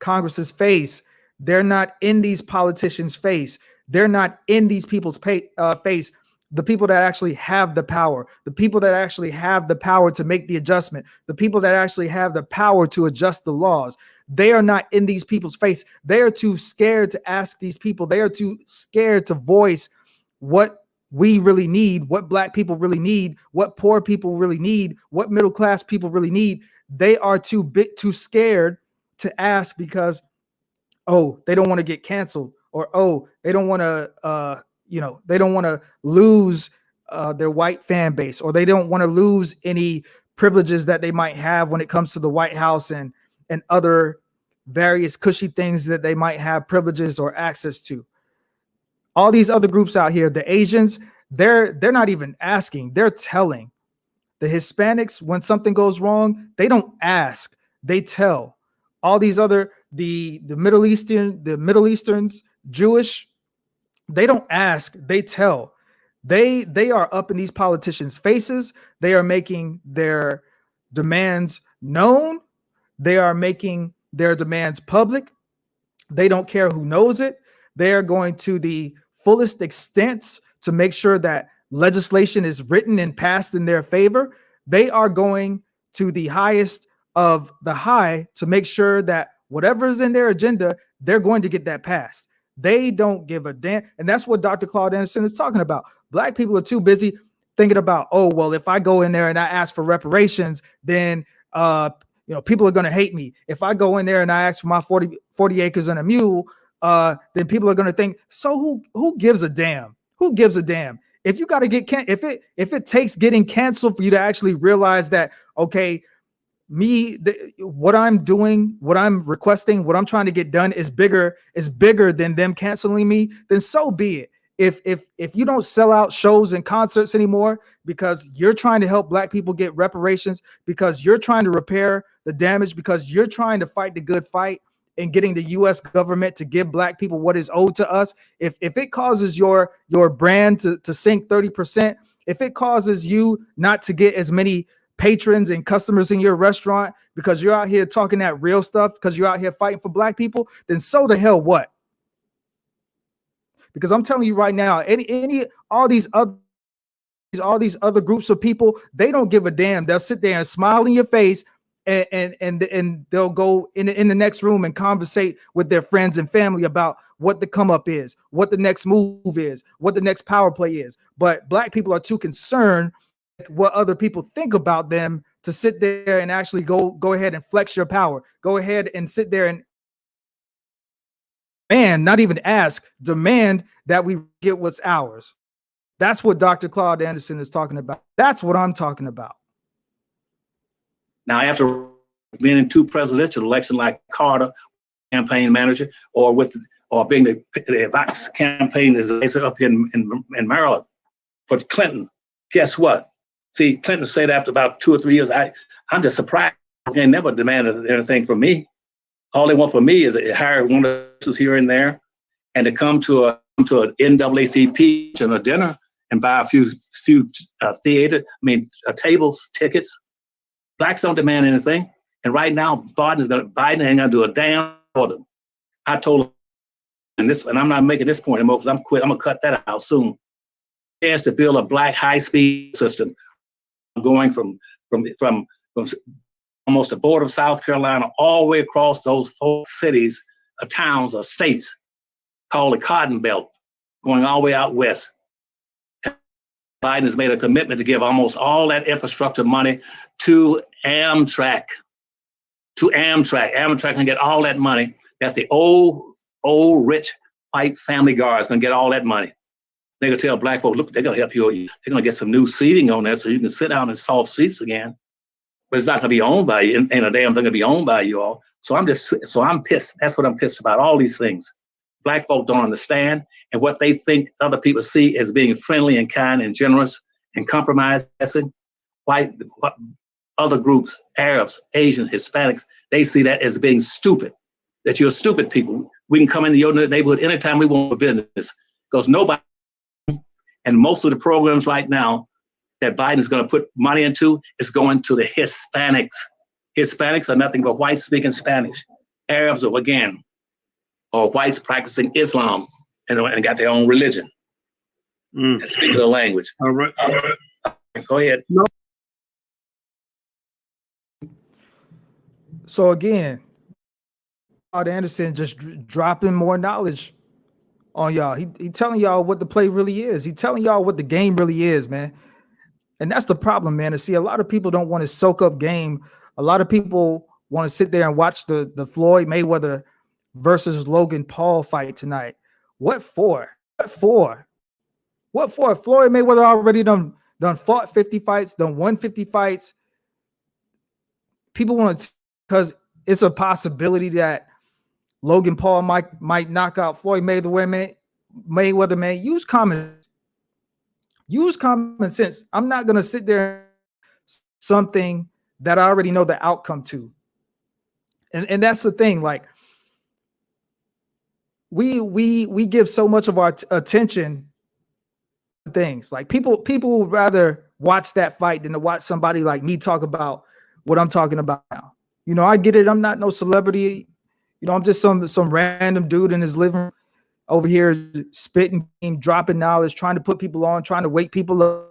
Congress's face. They're not in these politicians' face. They're not in these people's face. The people that actually have the power, the people that actually have the power to make the adjustment, the people that actually have the power to adjust the laws. They are not in these people's face. They are too scared to ask these people. They are too scared to voice what we really need, what black people really need, what poor people really need, what middle class people really need. They are too scared to ask because, oh, they don't want to get canceled, or oh, they don't want to they don't want to lose their white fan base, or they don't want to lose any privileges that they might have when it comes to the White House and other various cushy things that they might have privileges or access to. All these other groups out here, the Asians, they're not even asking, they're telling. The Hispanics, when something goes wrong, they don't ask, they tell. All these other, the Middle Easterns, Jewish, they don't ask, they tell. They are up in these politicians' faces. They are making their demands known. They are making their demands public. They don't care who knows it. They are going to the fullest extents to make sure that legislation is written and passed in their favor. They are going to the highest of the high to make sure that whatever is in their agenda, they're going to get that passed. They don't give a damn. And that's what Dr. Claude Anderson is talking about. Black people are too busy thinking about, oh, well, if I go in there and I ask for reparations, then people are going to hate me. If I go in there and I ask for my 40 acres and a mule, then people are going to think, so who gives a damn? Who gives a damn? If you got to get if it takes getting canceled for you to actually realize that, okay, what I'm doing, what I'm requesting, what I'm trying to get done is bigger than them canceling me, then so be it. If you don't sell out shows and concerts anymore because you're trying to help black people get reparations, because you're trying to repair the damage, because you're trying to fight the good fight and getting the US government to give black people what is owed to us, if it causes your brand to sink 30%, if it causes you not to get as many patrons and customers in your restaurant because you're out here talking that real stuff, because you're out here fighting for black people, then so the hell what? Because I'm telling you right now, all these other groups of people, they don't give a damn. They'll sit there and smile in your face, and they'll go in the next room and conversate with their friends and family about what the come up is, what the next move is, what the next power play is. But black people are too concerned with what other people think about them to sit there and actually go ahead and flex your power. Go ahead and sit there and not even ask, demand that we get what's ours. That's what Dr. Claude Anderson is talking about. That's what I'm talking about. Now, after being in 2 presidential elections like Carter, campaign manager, or being the vice campaign advisor up in Maryland for Clinton, guess what? See, Clinton said after about 2 or 3 years, I'm just surprised they never demanded anything from me. All they want from me is to hire one of us here and there, and to come to an NAACP and a dinner and buy a few tables, tickets. Blacks don't demand anything. And right now, Biden ain't gonna do a damn for them. I told him, and I'm not making this point anymore because I'm gonna cut that out soon. He has to build a black high-speed system going from almost the border of South Carolina, all the way across those 4 cities, or towns, or states, called the Cotton Belt, going all the way out west. Biden has made a commitment to give almost all that infrastructure money to Amtrak. Amtrak can get all that money. That's the old rich white family guards gonna get all that money. They're gonna tell black folks, look, they're gonna help you. They're gonna get some new seating on there so you can sit down in soft seats again. But it's not gonna be owned by you, ain't a damn thing gonna be owned by you all. So I'm pissed. That's what I'm pissed about, all these things. Black folk don't understand, and what they think other people see as being friendly and kind and generous and compromising, white, other groups, Arabs, Asians, Hispanics, they see that as being stupid, that you're stupid people. We can come into your neighborhood anytime we want for business, because nobody, and most of the programs right now that Biden is going to put money into is going to the Hispanics. Hispanics are nothing but whites speaking Spanish. Arabs are, again, or whites practicing Islam and got their own religion and speaking the language. All right. Go ahead. So again, Claude Anderson just dropping more knowledge on y'all. He telling y'all what the play really is. He telling y'all what the game really is, man. And that's the problem, man. To see a lot of people don't want to soak up game. A lot of people want to sit there and watch the Floyd Mayweather versus Logan Paul fight tonight. What for? What for? What for? Floyd Mayweather already done fought 50 fights, done won 50 fights. People want to, because it's a possibility that Logan Paul might knock out Floyd Mayweather, man. Use common sense. I'm not gonna sit there something that I already know the outcome to. And that's the thing. Like we give so much of our attention to things. Like people would rather watch that fight than to watch somebody like me talk about what I'm talking about now. You know, I get it. I'm not no celebrity. You know, I'm just some random dude in his living room over here spitting, dropping knowledge, trying to put people on, trying to wake people up.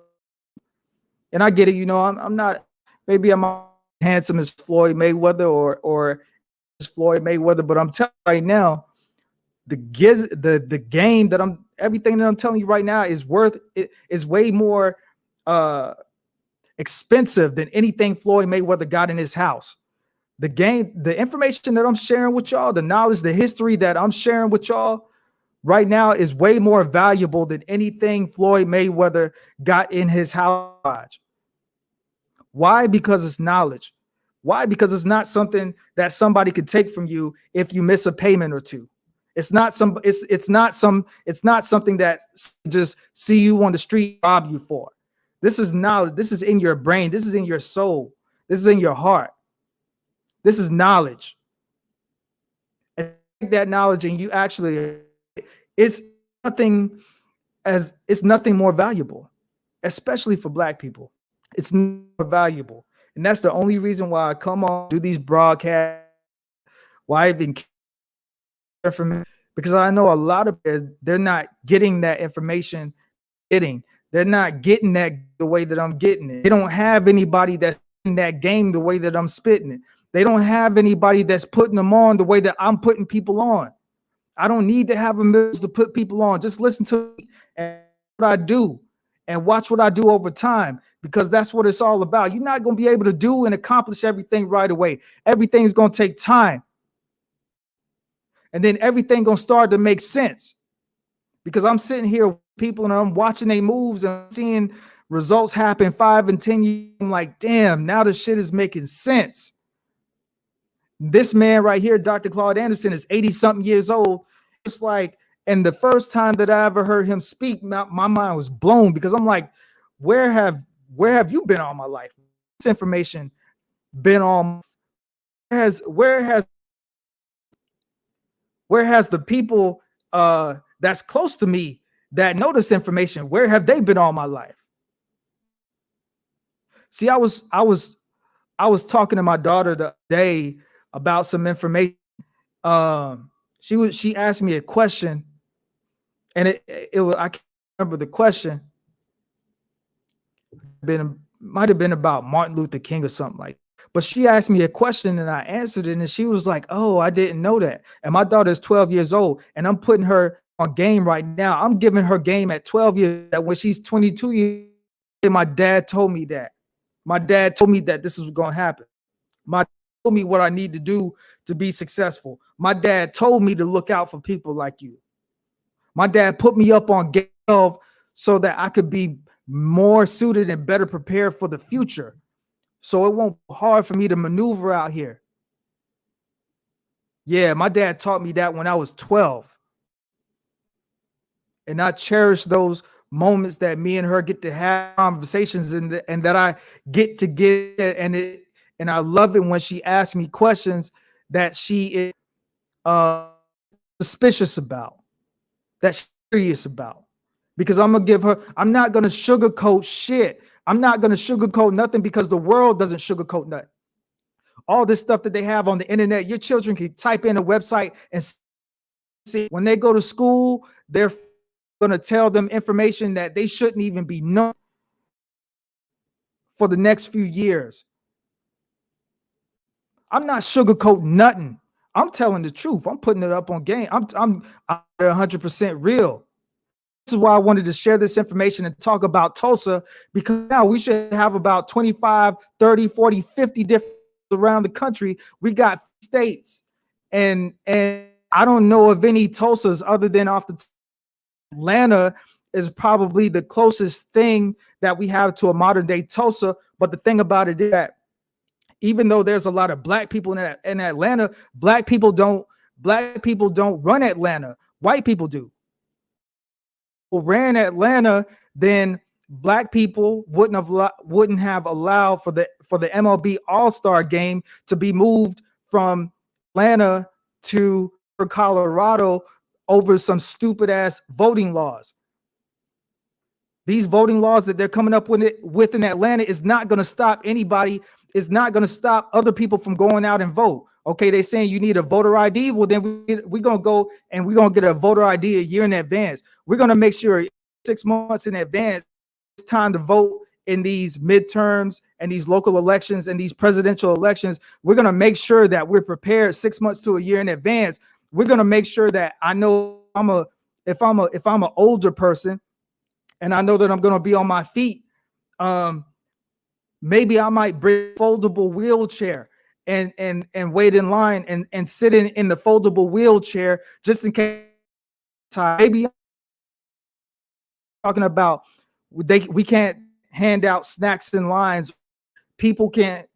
And I get it. You know, I'm not, maybe I'm not handsome as Floyd Mayweather or as Floyd Mayweather, but I'm telling you right now, the game that everything that I'm telling you right now is way more expensive than anything Floyd Mayweather got in his house. The game, the information that I'm sharing with y'all, the knowledge, the history that I'm sharing with y'all right now is way more valuable than anything Floyd Mayweather got in his house. Why? Because it's knowledge. Why? Because it's not something that somebody could take from you if you miss a payment or two. It's not something that just see you on the street, rob you for. This is knowledge. This is in your brain. This is in your soul. This is in your heart. This is knowledge. And that knowledge, and you actually, it's nothing more valuable, especially for Black people. It's more valuable. And that's the only reason why I come on, do these broadcasts, why I've been care for me, because I know a lot of they're not getting that information. They're not getting that the way that I'm getting it. They don't have anybody that's in that game the way that I'm spitting it. They don't have anybody that's putting them on the way that I'm putting people on. I don't need to have a million to put people on. Just listen to me and what I do and watch what I do over time, because that's what it's all about. You're not going to be able to do and accomplish everything right away. Everything's going to take time. And then everything going to start to make sense, because I'm sitting here with people and I'm watching their moves and seeing results happen 5 and 10 years. I'm like, damn, now the shit is making sense. This man right here, Dr. Claude Anderson, is 80-something years old. It's like, and the first time that I ever heard him speak, my mind was blown, because I'm like, where have you been all my life? This information been on. Where has the people that's close to me that know this information, where have they been all my life? See, I was talking to my daughter the other day about some information. She asked me a question, and it was, I can't remember the question. Might have been about Martin Luther King or something like. But she asked me a question and I answered it, and she was like, "Oh, I didn't know that." And my daughter is 12 years old, and I'm putting her on game right now. I'm giving her game at 12 years. That when she's 22 years, my dad told me that. My dad told me that this was going to happen. My dad told me what I need to do to be successful. My dad told me to look out for people like you. My dad put me up on game 12 so that I could be more suited and better prepared for the future. So it won't be hard for me to maneuver out here. Yeah, my dad taught me that when I was 12. And I cherish those moments that me and her get to have conversations and that I get to get and I love it when she asks me questions that she is suspicious about, that she's curious about. Because I'm not gonna sugarcoat shit. I'm not gonna sugarcoat nothing because the world doesn't sugarcoat nothing. All this stuff that they have on the internet, your children can type in a website and see. When they go to school, they're gonna tell them information that they shouldn't even be known for the next few years. I'm not sugarcoating nothing. I'm telling the truth. I'm putting it up on game. I'm 100% real. This is why I wanted to share this information and talk about Tulsa, because now we should have about 25, 30, 40, 50 different around the country. We got states, and I don't know of any Tulsas other than off the Atlanta is probably the closest thing that we have to a modern day Tulsa. But the thing about it is that even though there's a lot of black people in Atlanta, black people don't run Atlanta. White people do. Ran Atlanta, then black people wouldn't have allowed for the MLB All-Star game to be moved from Atlanta to Colorado over some stupid ass voting laws. These voting laws that they're coming up with in Atlanta is not going to stop anybody. Is not going to stop other people from going out and vote. Okay, they're saying you need a voter ID. Well, then we're going to go and we're going to get a voter ID a year in advance. We're going to make sure 6 months in advance it's time to vote in these midterms and these local elections and these presidential elections. We're going to make sure that we're prepared 6 months to a year in advance. We're going to make sure that I know if I'm an older person and I know that I'm going to be on my feet, maybe I might bring a foldable wheelchair and wait in line and sit in the foldable wheelchair just in case. Maybe I'm talking about we can't hand out snacks in lines. People can't,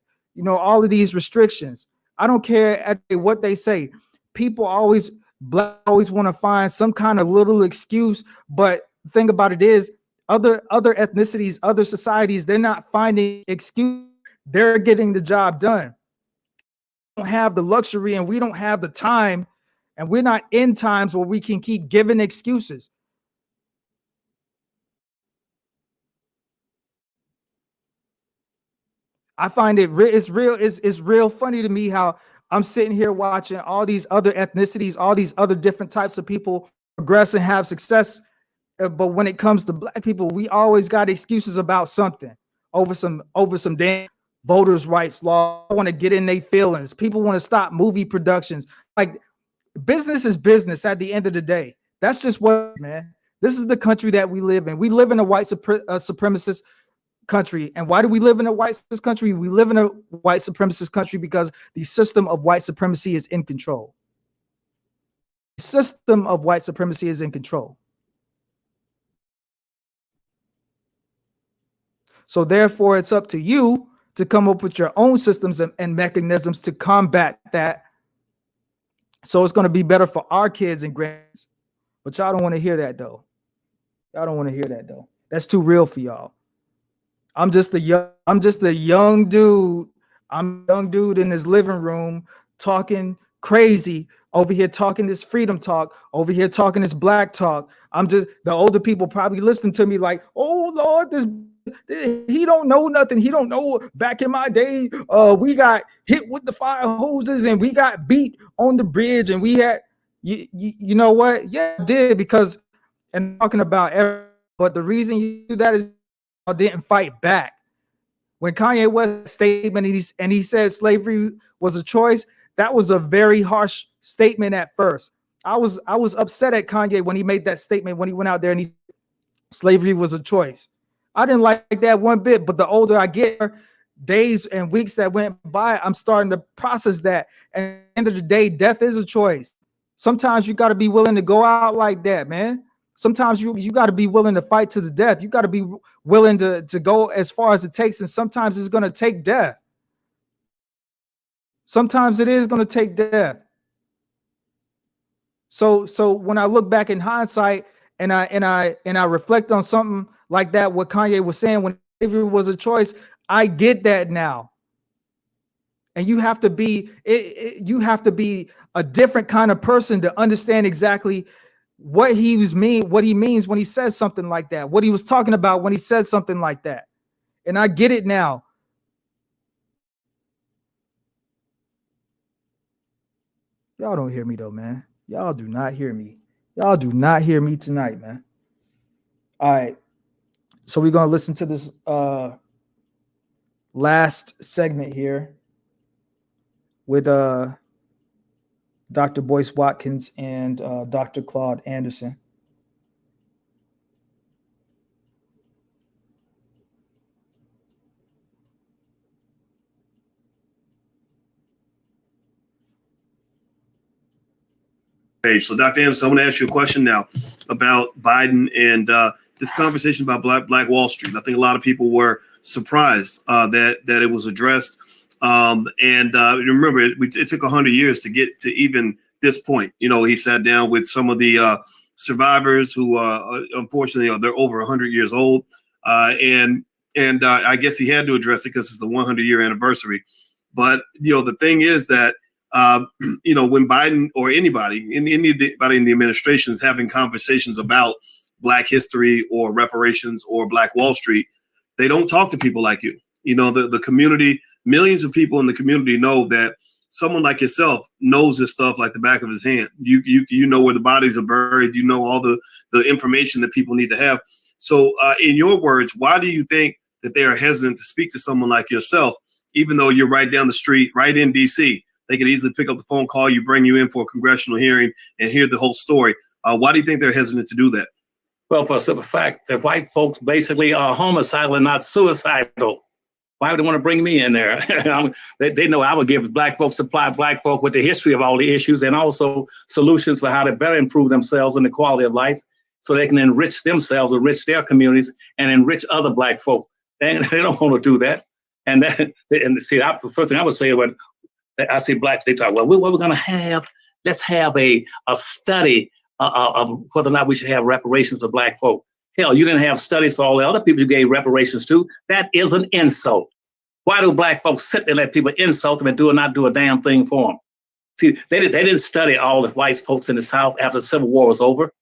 all of these restrictions. I don't care what they say. People always want to find some kind of little excuse. But the thing about it is, other ethnicities, other societies, they're not finding excuse. They're getting the job done. We don't have the luxury and we don't have the time, and we're not in times where we can keep giving excuses. I find it's real funny to me how I'm sitting here watching all these other ethnicities, all these other different types of people progress and have success. But when it comes to black people, we always got excuses about something over some damn voters' rights law. I want to get in their feelings. People want to stop movie productions. Like, business is business at the end of the day. That's just what, man. This is the country that we live in. We live in a white supremacist country. And why do we live in a white supremacist country? We live in a white supremacist country because the system of white supremacy is in control. The system of white supremacy is in control. So therefore, it's up to you to come up with your own systems and mechanisms to combat that. So it's going to be better for our kids and grands. But y'all don't want to hear that, though. Y'all don't want to hear that, though. That's too real for y'all. I'm just a young dude. I'm a young dude in his living room talking crazy over here, talking this freedom talk over here, talking this black talk. The older people probably listening to me like, oh Lord, he don't know nothing. He don't know. Back in my day, we got hit with the fire hoses and we got beat on the bridge and we had, you know what? Yeah, I did, because, and talking about, but the reason you do that is I didn't fight back. When Kanye West statement and he said slavery was a choice, that was a very harsh statement at first. I was upset at Kanye when he made that statement, when he went out there and he slavery was a choice. I didn't like that one bit, but the older I get, days and weeks that went by, I'm starting to process that. And at the end of the day, death is a choice. Sometimes you got to be willing to go out like that, man. Sometimes you got to be willing to fight to the death. You got to be willing to go as far as it takes. And sometimes it's going to take death. Sometimes it is going to take death. So when I look back in hindsight and I reflect on something like that, what Kanye was saying when slavery was a choice, I get that now. And you have to be a different kind of person to understand exactly what he means when he says something like that, what he was talking about when he said something like that. And I get it now. Y'all don't hear me though, man. Y'all do not hear me. Y'all do not hear me tonight, man. All right. So we're going to listen to this last segment here with Dr. Boyce Watkins and Dr. Claude Anderson. Hey, so Dr. Anderson, I'm going to ask you a question now about Biden and this conversation about Black Wall Street. I think a lot of people were surprised that it was addressed. Remember, it took 100 years to get to even this point. You know, he sat down with some of the survivors who, unfortunately, they're over 100 years old. I guess he had to address it because it's the 100-year anniversary. But, the thing is that, when Biden or anybody in the administration is having conversations about Black history or reparations or Black Wall Street, they don't talk to people like you. The community, millions of people in the community know that someone like yourself knows this stuff like the back of his hand. You know where the bodies are buried. You know all the information that people need to have. So in your words, why do you think that they are hesitant to speak to someone like yourself, even though you're right down the street, right in D.C.? They could easily pick up the phone, call you, bring you in for a congressional hearing and hear the whole story. Why do you think they're hesitant to do that? Well, for a simple fact, that white folks basically are homicidal and not suicidal. Why would they want to bring me in there? They know I would give supply black folk with the history of all the issues and also solutions for how to better improve themselves and the quality of life so they can enrich themselves, enrich their communities, and enrich other black folk. They don't want to do that. The first thing I would say when I see blacks, they talk, well, what we're going to have, let's have a study of whether or not we should have reparations for black folk. Hell, you didn't have studies for all the other people you gave reparations to. That is an insult. Why do black folks sit there and let people insult them and not do a damn thing for them? See, they didn't study all the white folks in the South after the Civil War was over.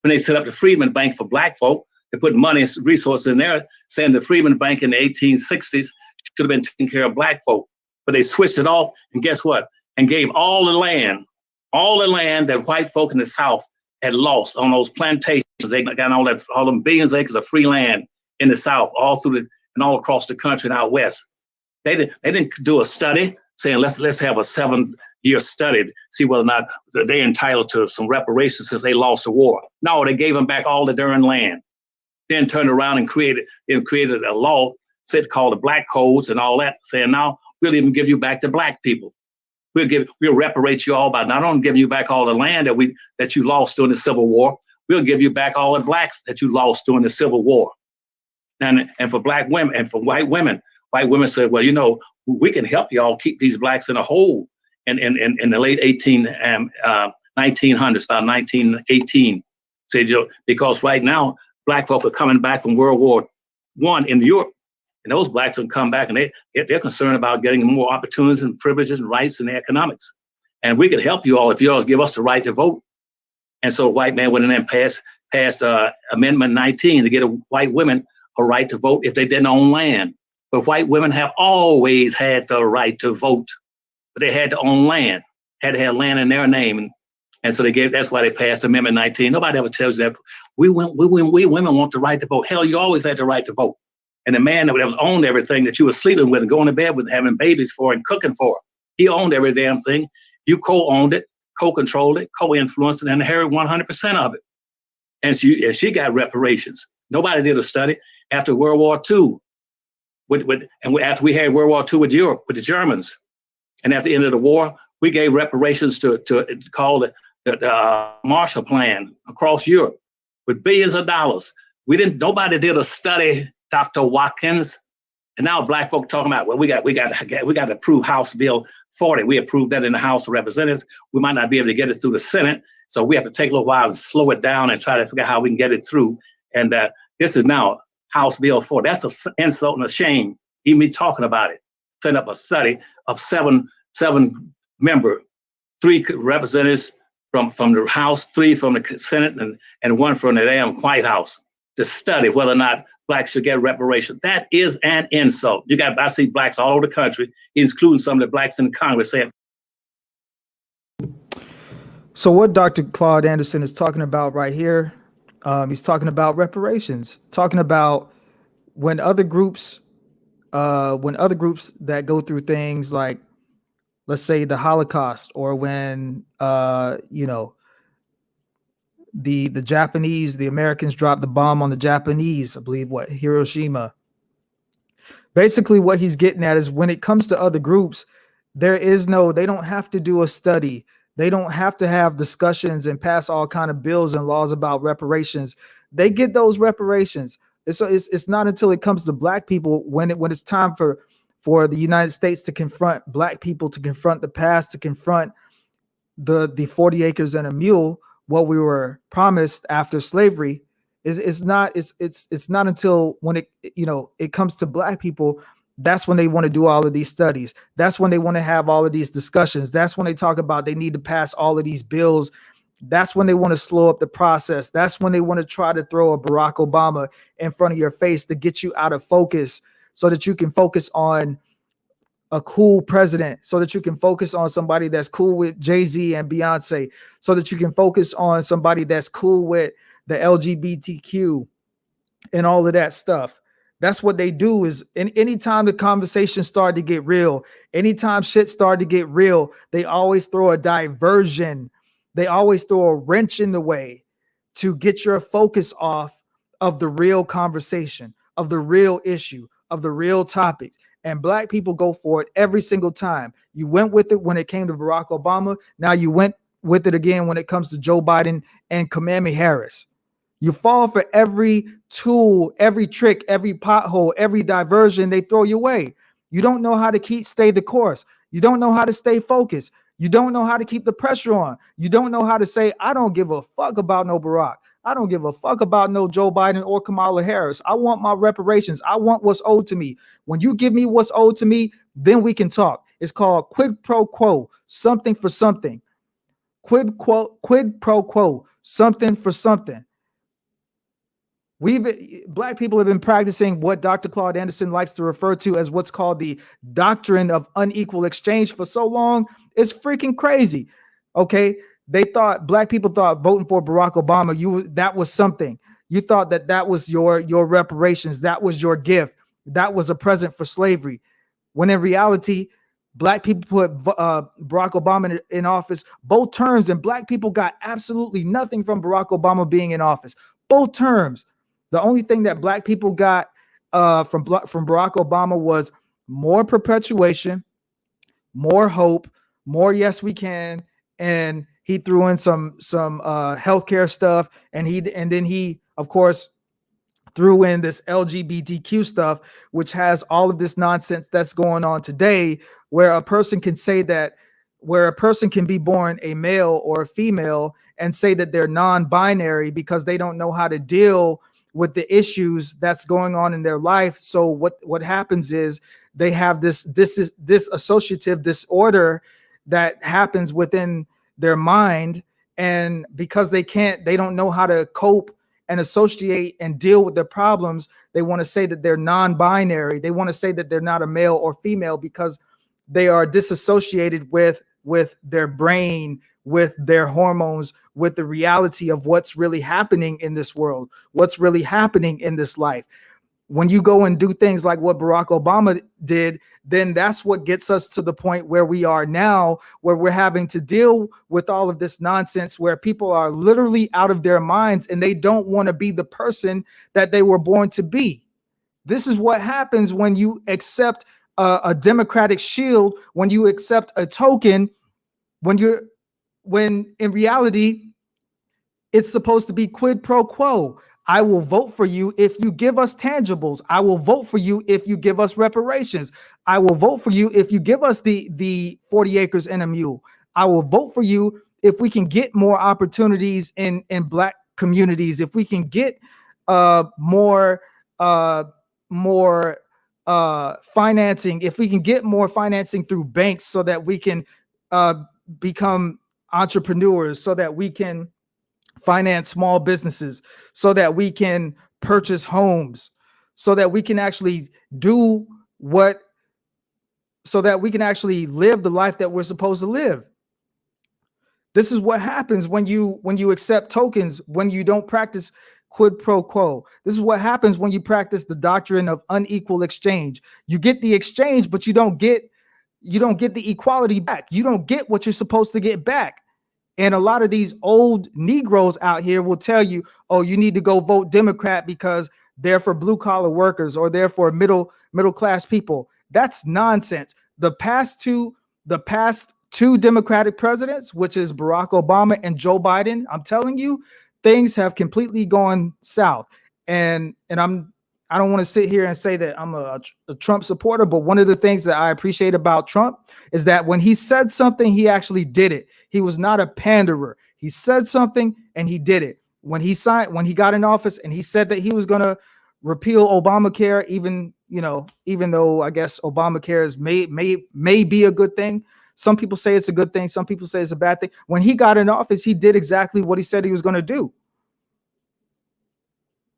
When they set up the Freedmen Bank for black folk, they put money and resources in there, saying the Freedmen Bank in the 1860s should have been taking care of black folk. But they switched it off, and guess what? And gave all the land that white folk in the South had lost on those plantations. They got all them billions of acres of free land in the South, all across the country and out west. They didn't do a study saying let's have a 7-year study to see whether or not they're entitled to some reparations since they lost the war. No, they gave them back all the darn land. Then turned around and created a law called the Black Codes and all that, saying now we'll even give you back to black people. We'll reparate you all by not only giving you back all the land that you lost during the Civil War, we'll give you back all the blacks that you lost during the Civil War. And for black women and for white women said, well, we can help y'all keep these blacks in a hole in the late 1900s, about 1918. Said, because right now, black folk are coming back from World War I in Europe. And those blacks will come back and they're concerned about getting more opportunities and privileges and rights in the economics. And we could help you all if you all give us the right to vote. And so white man went in and passed Amendment 19 to get white women a right to vote if they didn't own land. But white women have always had the right to vote, but they had to own land, had to have land in their name. And so that's why they passed Amendment 19. Nobody ever tells you that we women want the right to vote. Hell, you always had the right to vote. And the man that was owned everything that you were sleeping with and going to bed with, having babies for and cooking for, he owned every damn thing. You co-owned it, co-controlled it, co-influenced it, and inherited 100% of it. And she got reparations. Nobody did a study after World War II. After we had World War II with Europe, with the Germans, and at the end of the war, we gave reparations to call it the Marshall Plan across Europe with billions of dollars. Nobody did a study, Dr. Watkins. And now black folk talking about, well, we got to approve House Bill 40. We approved that in the House of Representatives. We might not be able to get it through the Senate. So we have to take a little while and slow it down and try to figure out how we can get it through. And this is now House Bill 40. That's an insult and a shame, even me talking about it. Set up a study of seven member, 3 representatives from the House, 3 from the Senate, and 1 from the damn White House to study whether or not blacks should get reparations. That is an insult. I see blacks all over the country, including some of the blacks in Congress saying. So what Dr. Claude Anderson is talking about right here, he's talking about reparations, talking about when other groups that go through things like, let's say, the Holocaust, or when the Japanese, the Americans dropped the bomb on the Japanese, I believe, Hiroshima. Basically, what he's getting at is when it comes to other groups, they don't have to do a study. They don't have to have discussions and pass all kind of bills and laws about reparations. They get those reparations. It's not until it comes to black people when it's time for the United States to confront black people, to confront the past, to confront the 40 acres and a mule, what we were promised after slavery. It's not until when it comes to black people, that's when they want to do all of these studies. That's when they want to have all of these discussions. That's when they talk about they need to pass all of these bills. That's when they want to slow up the process. That's when they want to try to throw a Barack Obama in front of your face to get you out of focus so that you can focus on a cool president, so that you can focus on somebody that's cool with Jay-Z and Beyonce, so that you can focus on somebody that's cool with the LGBTQ and all of that stuff. That's what they do. Is anytime the conversation started to get real, anytime shit started to get real, they always throw a diversion. They always throw a wrench in the way to get your focus off of the real conversation, of the real issue, of the real topics. And black people go for it every single time. You went with it when it came to Barack Obama. Now you went with it again when it comes to Joe Biden and Kamala Harris. You fall for every tool, every trick, every pothole, every diversion they throw your way. You don't know how to stay the course. You don't know how to stay focused. You don't know how to keep the pressure on. You don't know how to say, I don't give a fuck about no Barack. I don't give a fuck about no Joe Biden or Kamala Harris. I want my reparations. I want what's owed to me. When you give me what's owed to me, then we can talk. It's called quid pro quo, something for something. Quid pro quo, something for something. Black people have been practicing what Dr. Claude Anderson likes to refer to as what's called the doctrine of unequal exchange for so long. It's freaking crazy. Okay. Black people thought voting for Barack Obama, that was something. You thought that was your reparations. That was your gift. That was a present for slavery. When in reality, black people put Barack Obama in office both terms, and black people got absolutely nothing from Barack Obama being in office. Both terms. The only thing that black people got from Barack Obama was more perpetuation, more hope, more yes we can, and he threw in some healthcare stuff, and then he of course threw in this LGBTQ stuff, which has all of this nonsense that's going on today, where a person can be born a male or a female and say that they're non-binary because they don't know how to deal with the issues that's going on in their life. So what happens is they have this dissociative disorder that happens within their mind, and because they don't know how to cope and associate and deal with their problems, they want to say that they're non-binary. They want to say that they're not a male or female because they are disassociated with their brain, with their hormones, with the reality of what's really happening in this world, what's really happening in this life. when you go and do things like what Barack Obama did, then that's what gets us to the point where we are now, where we're having to deal with all of this nonsense, where people are literally out of their minds and they don't want to be the person that they were born to be. This is what happens when you accept a democratic shield, when you accept a token, when in reality, it's supposed to be quid pro quo. I will vote for you if you give us tangibles. I will vote for you if you give us reparations. I will vote for you if you give us the 40 acres and a mule. I will vote for you if we can get more opportunities in Black communities, if we can get more financing, if we can get more financing through banks so that we can become entrepreneurs, so that we can finance small businesses, so that we can purchase homes, so that we can actually so that we can actually live the life that we're supposed to live. This is what happens when you accept tokens, when you don't practice quid pro quo. This is what happens when you practice the doctrine of unequal exchange. You get the exchange, but you don't get the equality back. You don't get what you're supposed to get back. And a lot of these old Negroes out here will tell you, oh, you need to go vote Democrat because they're for blue collar workers or they're for middle class people. That's nonsense. The past two Democratic presidents, which is Barack Obama and Joe Biden, I'm telling you, things have completely gone south. And I don't want to sit here and say that I'm a Trump supporter, but one of the things that I appreciate about Trump is that when he said something, he actually did it. He was not a panderer. He said something and he did it. When he got in office and he said that he was going to repeal Obamacare, even though I guess Obamacare may be a good thing. Some people say it's a good thing. Some people say it's a bad thing. When he got in office, he did exactly what he said he was going to do.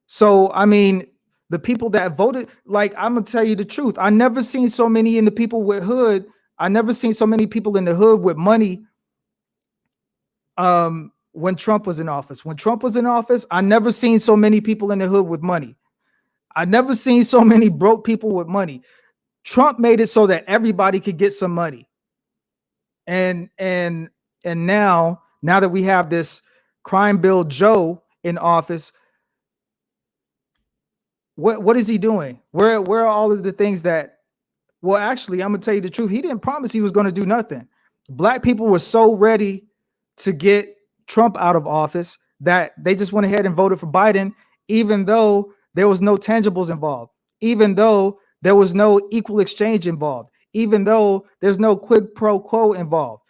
So, I mean, the people that voted, like, I'm gonna tell you the truth. I never seen so many in the people with hood. I never seen so many people in the hood with money. When Trump was in office. When Trump was in office, I never seen so many people in the hood with money. I never seen so many broke people with money. Trump made it so that everybody could get some money. And now that we have this crime bill Joe in office, what is he doing? Where are all of the things that, well, actually, I'm gonna tell you the truth. He didn't promise he was going to do nothing. Black people were so ready to get Trump out of office that they just went ahead and voted for Biden, even though there was no tangibles involved, even though there was no equal exchange involved, even though there's no quid pro quo involved.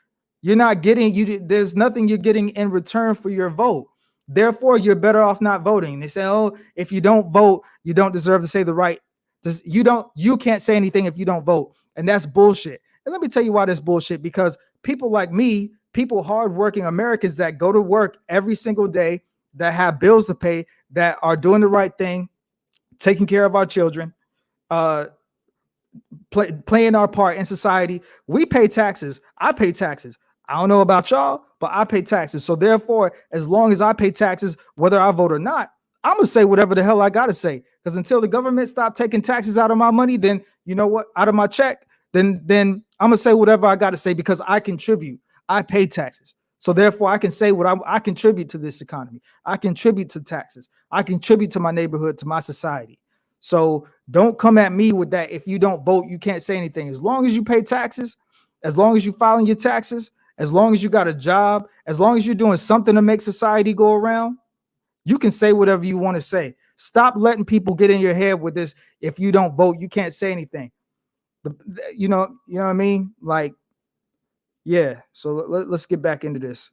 There's nothing you're getting in return for your vote. Therefore, you're better off not voting. They say, oh, if you don't vote, you don't deserve to say the right. You can't say anything if you don't vote. And that's bullshit. And let me tell you why that's bullshit, because people like me, people, hardworking Americans that go to work every single day, that have bills to pay, that are doing the right thing, taking care of our children, playing our part in society. We pay taxes. I pay taxes. I don't know about y'all, but I pay taxes. So therefore, as long as I pay taxes, whether I vote or not, I'm going to say whatever the hell I got to say. Because until the government stop taking taxes out of my money, then you know what? Out of my check, then I'm going to say whatever I got to say, because I contribute. I pay taxes. So therefore, I can say what I contribute to this economy. I contribute to taxes. I contribute to my neighborhood, to my society. So don't come at me with that. If you don't vote, you can't say anything. As long as you pay taxes, as long as you filing your taxes, as long as you got a job, as long as you're doing something to make society go around, you can say whatever you want to say. Stop letting people get in your head with this. If you don't vote, you can't say anything. You know what I mean? Like, yeah. So let's get back into this.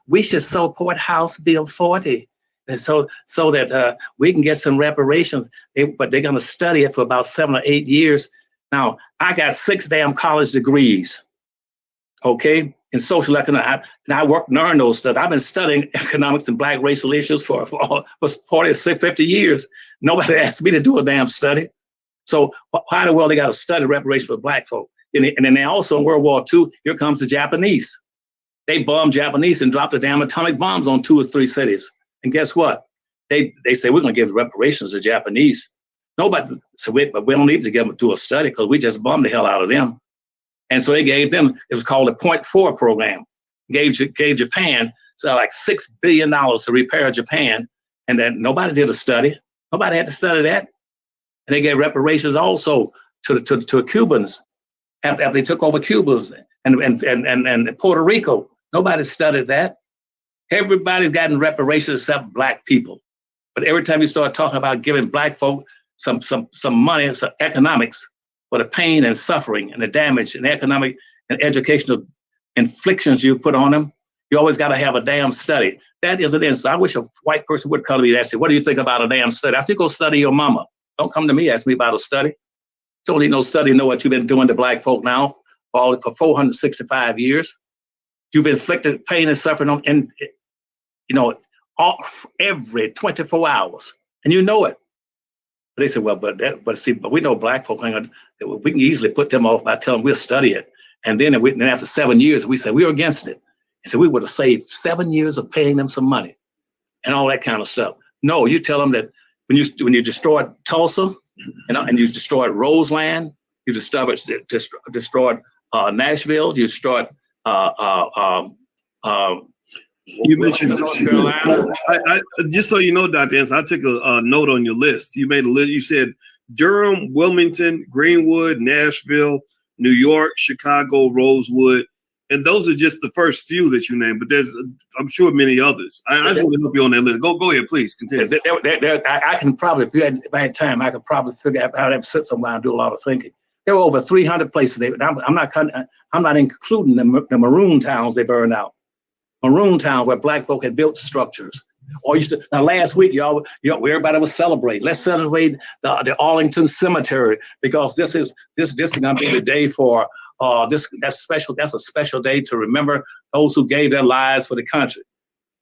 We should support House Bill 40, and so that we can get some reparations. But they're going to study it for about 7 or 8 years. Now, I got 6 damn college degrees, okay, in social economics, and I worked and earned those stuff. I've been studying economics and Black racial issues for 40 or 50 years. Nobody asked me to do a damn study. So why in the world they got to study reparations for Black folk? And then they also, in World War II, here comes the Japanese. They bombed Japanese and dropped the damn atomic bombs on 2 or 3 cities. And guess what? They say we're going to give reparations to Japanese. Nobody said, but we don't need to give them do a study because we just bombed the hell out of them. And so they gave them, it was called the Point Four program, gave Japan so like $6 billion to repair Japan. And then nobody did a study. Nobody had to study that. And they gave reparations also to the Cubans after they took over Cuba and Puerto Rico. Nobody studied that. Everybody's gotten reparations except black people. But every time you start talking about giving black folk some money, some economics for the pain and suffering and the damage and economic and educational inflictions you put on them, you always got to have a damn study. That is an insult. I wish a white person would come to me and ask you, what do you think about a damn study? After you go study your mama. Don't come to me, ask me about a study. Don't need no study, know what you've been doing to black folk now for 465 years. You've inflicted pain and suffering on, and every 24 hours, and you know it. But they said, well, but we know black folk, we can easily put them off by telling them we'll study it. And then after 7 years, we said we were against it. And so we would have saved 7 years of paying them some money and all that kind of stuff. No, you tell them that when you destroyed Tulsa and you destroyed Roseland, you destroyed Nashville, you destroyed you mentioned North Carolina. I just so you know, Dr. Anson, I took a note on your list. You made a list. You said Durham, Wilmington, Greenwood, Nashville, New York, Chicago, Rosewood. And those are just the first few that you named, but there's, I'm sure, many others. I just want to help you on that list. Go ahead, please continue. I can probably, if I had time, I could probably figure out how to sit somewhere and do a lot of thinking. There were over 300 places. I'm not including the maroon towns they burned out. Maroon town where black folk had built structures. Or now last week, everybody was celebrating. Let's celebrate the Arlington Cemetery because this is gonna be the day for. That's a special day to remember those who gave their lives for the country.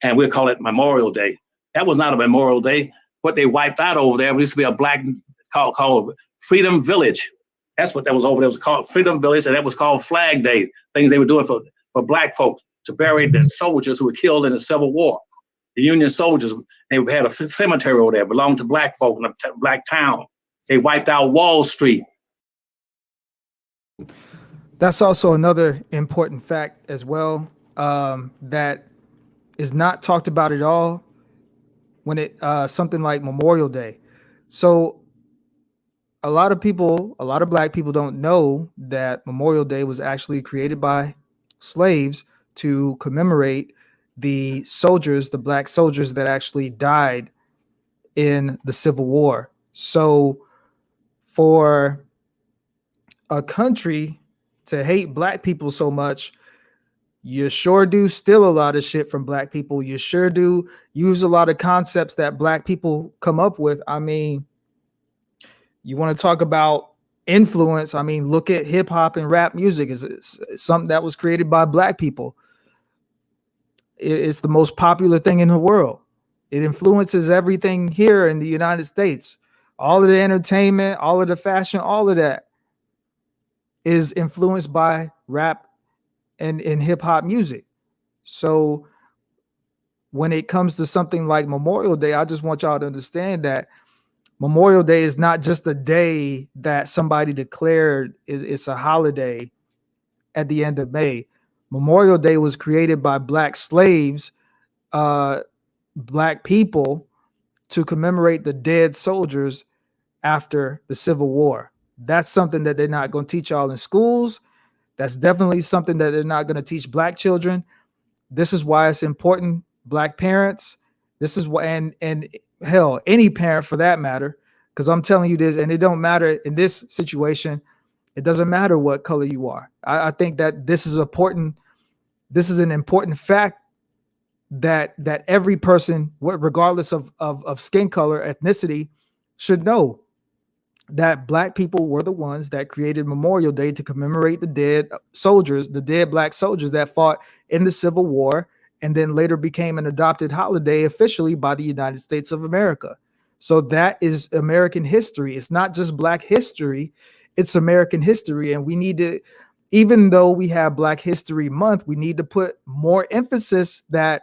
And we'll call it Memorial Day. That was not a Memorial Day. What they wiped out over there used to be a black called Freedom Village. That's what that was over there. It was called Freedom Village, and that was called Flag Day. Things they were doing for black folks to bury the soldiers who were killed in the Civil War. The Union soldiers, they had a cemetery over there, belonged to black folk in a black town. They wiped out Wall Street. That's also another important fact as well, that is not talked about at all when something like Memorial Day. So a lot of black people don't know that Memorial Day was actually created by slaves to commemorate the black soldiers that actually died in the Civil War. So for a country to hate black people so much, you sure do steal a lot of shit from black people. You sure do use a lot of concepts that black people come up with. I mean, you want to talk about influence. I mean, look at hip hop and rap music. It's something that was created by black people. It's the most popular thing in the world. It influences everything here in the United States. All of the entertainment, all of the fashion, all of that is influenced by rap and hip hop music. So when it comes to something like Memorial Day, I just want y'all to understand that Memorial Day is not just a day that somebody declared it's a holiday at the end of May. Memorial Day was created by black slaves, black people, to commemorate the dead soldiers after the Civil War. That's something that they're not going to teach y'all in schools. That's definitely something that they're not going to teach black children. This is why it's important, black parents. This is why, and hell, any parent for that matter, because I'm telling you this, and it don't matter in this situation. It doesn't matter what color you are. I think that this is important. This is an important fact that every person, regardless of skin color, ethnicity, should know. That black people were the ones that created Memorial Day to commemorate the dead soldiers, the dead black soldiers that fought in the Civil War, and then later became an adopted holiday officially by the United States of America. So that is American history. It's not just black history, it's American history. And we need to, even though we have Black History Month, we need to put more emphasis that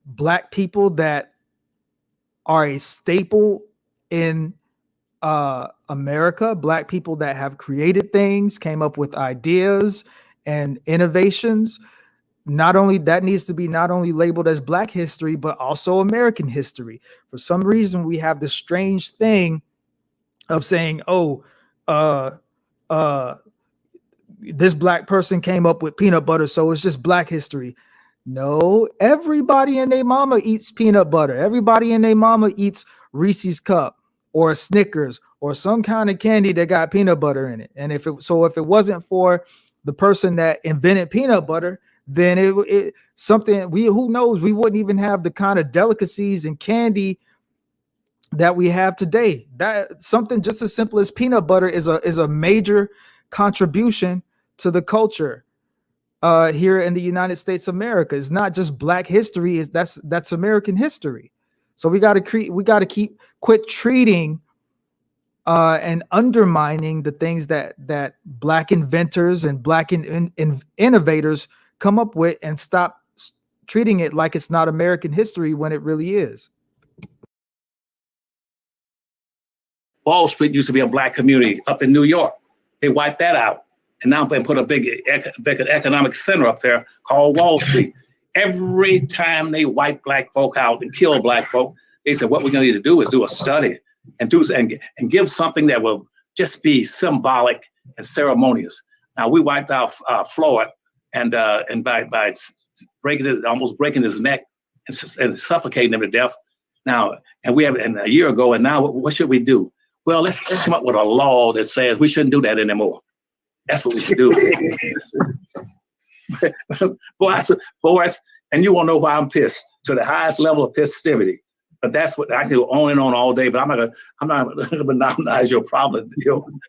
Black people that are a staple in America, Black people that have created things, came up with ideas and innovations. Not only that needs to be not only labeled as Black history, but also American history. For some reason, we have this strange thing of saying, oh, uh, uh, this Black person came up with peanut butter, so it's just Black history. No, everybody and their mama eats peanut butter. Everybody and their mama eats Reese's Cup or a Snickers or some kind of candy that got peanut butter in it. And if it wasn't for the person that invented peanut butter, then it something who knows, we wouldn't even have the kind of delicacies and candy that we have today. That something just as simple as peanut butter is a major contribution to the culture here in the United States of America. It's not just Black history, that's American history. So we got to quit treating and undermining the things that Black inventors and Black innovators come up with, and stop treating it like it's not American history when it really is. Wall Street used to be a Black community up in New York. They wiped that out. And now they put a big economic center up there called Wall Street. Every time they wipe Black folk out and kill Black folk, they said, what we're going to need to do is do a study and give something that will just be symbolic and ceremonious. Now, we wiped out Floyd, and by almost breaking his neck and suffocating him to death. Now, and a year ago, and now what should we do? Well, let's come up with a law that says we shouldn't do that anymore. That's what we should do. Boys, and you won't know why I'm pissed to the highest level of festivity. But that's what I can go on and on all day. But I'm not gonna monopolize your problem,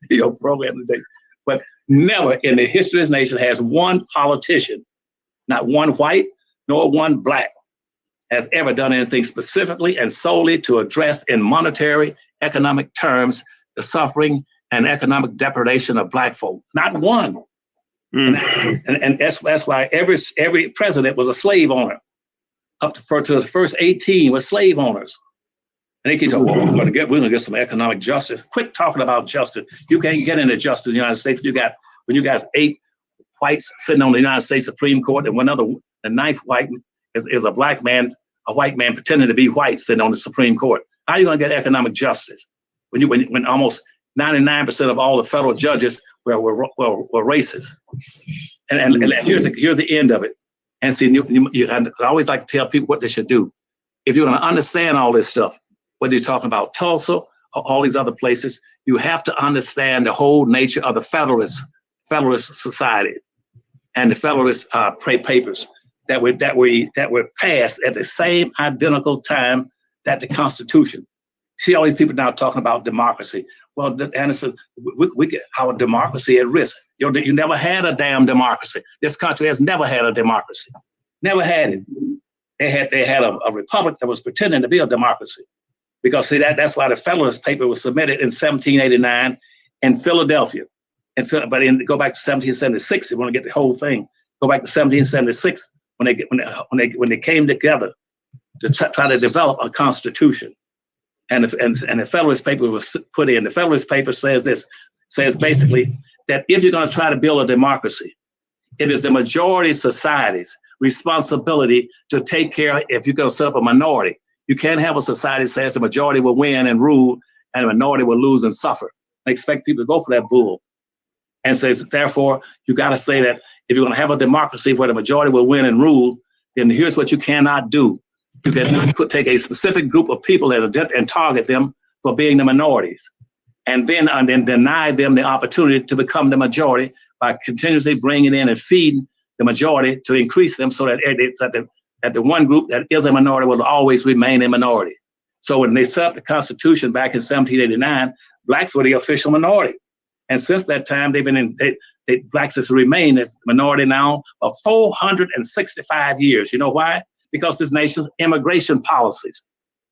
your program today. But never in the history of this nation has one politician, not one white nor one Black, has ever done anything specifically and solely to address in monetary, economic terms the suffering and economic depredation of Black folk. Not one. And that's why every president was a slave owner. Up to the first 18 were slave owners. And they keep talking, well, we're gonna get some economic justice. Quit talking about justice. You can't get into justice in the United States. When you got 8 whites sitting on the United States Supreme Court, and the 9th white is a Black man, a white man pretending to be white sitting on the Supreme Court. How are you gonna get economic justice when almost 99% of all the federal judges were racist? And here's the end of it. And see, I always like to tell people what they should do. If you're going to understand all this stuff, whether you're talking about Tulsa or all these other places, you have to understand the whole nature of the Federalist Society and the Federalist papers that were passed at the same identical time that the Constitution. See all these people now talking about democracy. Well, Anderson, we get our democracy at risk. You never had a damn democracy. This country has never had a democracy. Never had it. They had a republic that was pretending to be a democracy. Because see, that's why the Federalist paper was submitted in 1789 in Philadelphia. Go back to 1776, you want to get the whole thing. Go back to 1776 when they came together to try to develop a constitution. And the Federalist paper was put in. The Federalist paper says basically that if you're going to try to build a democracy, it is the majority society's responsibility to take care if you're going to set up a minority. You can't have a society that says the majority will win and rule and the minority will lose and suffer. And expect people to go for that bull. And says, therefore, you got to say that if you're going to have a democracy where the majority will win and rule, then here's what you cannot do. You cannot take a specific group of people and target them for being the minorities, and then deny them the opportunity to become the majority by continuously bringing in and feeding the majority to increase them, so that the one group that is a minority will always remain a minority. So when they set up the Constitution back in 1789, Blacks were the official minority, and since that time Blacks has remained a minority now for 465 years. You know why? Because this nation's immigration policies,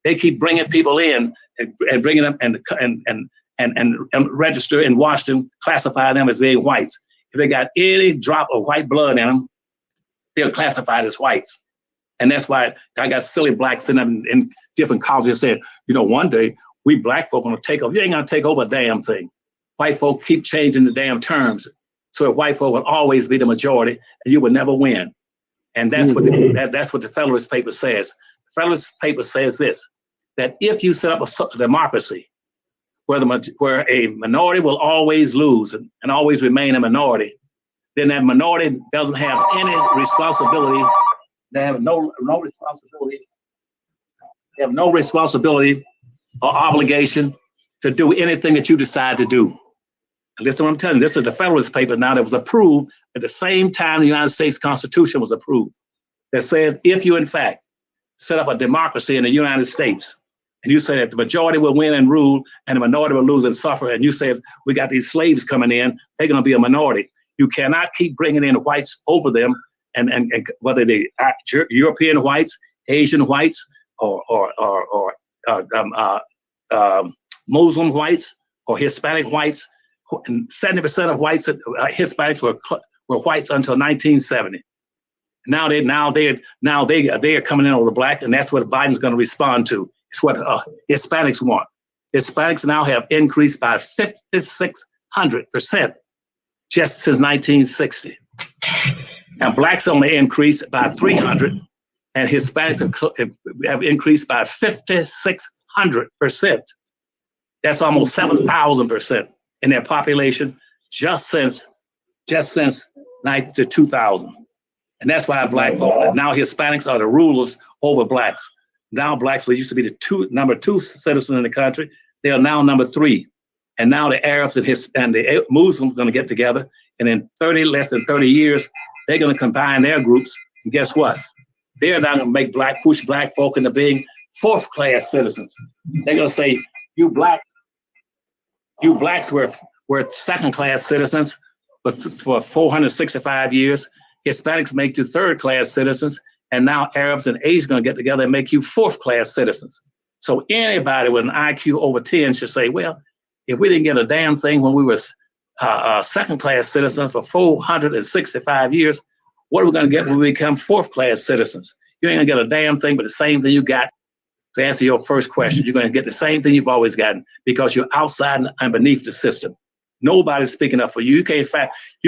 they keep bringing people in and bringing them and register in Washington, classify them as being whites. If they got any drop of white blood in them, they're classified as whites. And that's why I got silly blacks sitting up in different colleges saying, one day we black folk gonna take over. You ain't gonna take over a damn thing. White folk keep changing the damn terms. So white folk will always be the majority and you will never win. And that's what that's what the Federalist Paper says. The Federalist Paper says this, that if you set up a democracy where a minority will always lose and always remain a minority, then that minority doesn't have any responsibility. They have no responsibility. They have no responsibility or obligation to do anything that you decide to do. And listen to what I'm telling you. This is the Federalist Paper now that was approved at the same time the United States Constitution was approved. That says if you in fact set up a democracy in the United States, and you say that the majority will win and rule, and the minority will lose and suffer, and you say we got these slaves coming in, they're going to be a minority. You cannot keep bringing in whites over them, and whether they are European whites, Asian whites, or Muslim whites, or Hispanic whites. 70% of whites, Hispanics were whites until 1970. Now they are coming in over black, and that's what Biden's going to respond to. It's what Hispanics want. Hispanics now have increased by 5,600% just since 1960. And blacks only increased by 300, and Hispanics have increased by 5,600%. That's almost 7,000% in their population just since 2000. And that's why black folk, now Hispanics are the rulers over blacks. Now blacks were used to be the number two citizen in the country. They are now number 3. And now the Arabs and the Muslims are going to get together. And in less than 30 years, they're going to combine their groups. And guess what? They're now going to push black folk into being 4th-class citizens. They're going to say, you blacks were 2nd-class citizens for 465 years. Hispanics make you 3rd-class citizens. And now Arabs and Asians are going to get together and make you 4th-class citizens. So anybody with an IQ over 10 should say, well, if we didn't get a damn thing when we were 2nd-class citizens for 465 years, what are we going to get when we become 4th-class citizens? You ain't going to get a damn thing but the same thing you got. To answer your first question, you're going to get the same thing you've always gotten because you're outside and beneath the system. Nobody's speaking up for you. You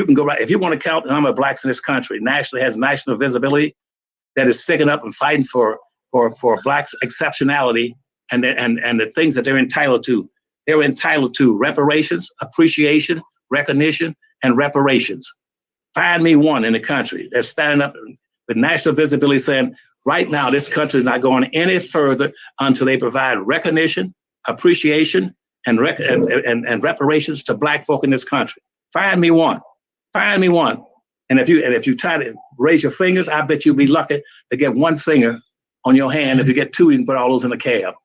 can go right. If you want to count the number of blacks in this country, nationally has national visibility that is sticking up and fighting for blacks' exceptionality and the things that they're entitled to. They're entitled to reparations, appreciation, recognition, and reparations. Find me one in the country that's standing up with national visibility saying, right now, this country is not going any further until they provide recognition, appreciation, and reparations to black folk in this country. Find me one. Find me one. And if you try to raise your fingers, I bet you'll be lucky to get one finger on your hand. If you get 2, you can put all those in a cab.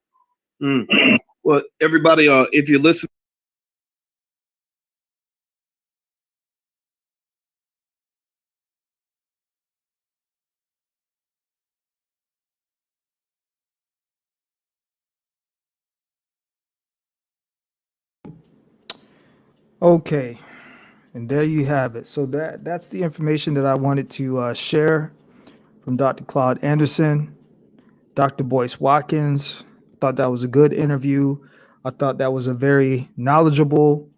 Well, everybody, if you listen. Okay, and there you have it. So that's the information that I wanted to share from Dr. Claude Anderson, Dr. Boyce Watkins. I thought that was a good interview. I thought that was a very knowledgeable.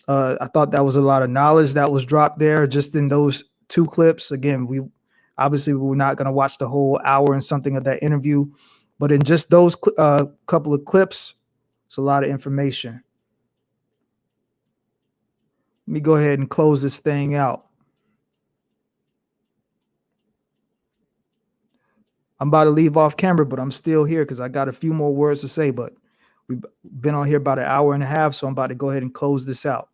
I thought that was a lot of knowledge that was dropped there just in those 2 clips. Again, we're not going to watch the whole hour and something of that interview, but in just those couple of clips, it's a lot of information. Let me go ahead and close this thing out. I'm about to leave off camera, but I'm still here because I got a few more words to say, but we've been on here about an hour and a half, so I'm about to go ahead and close this out.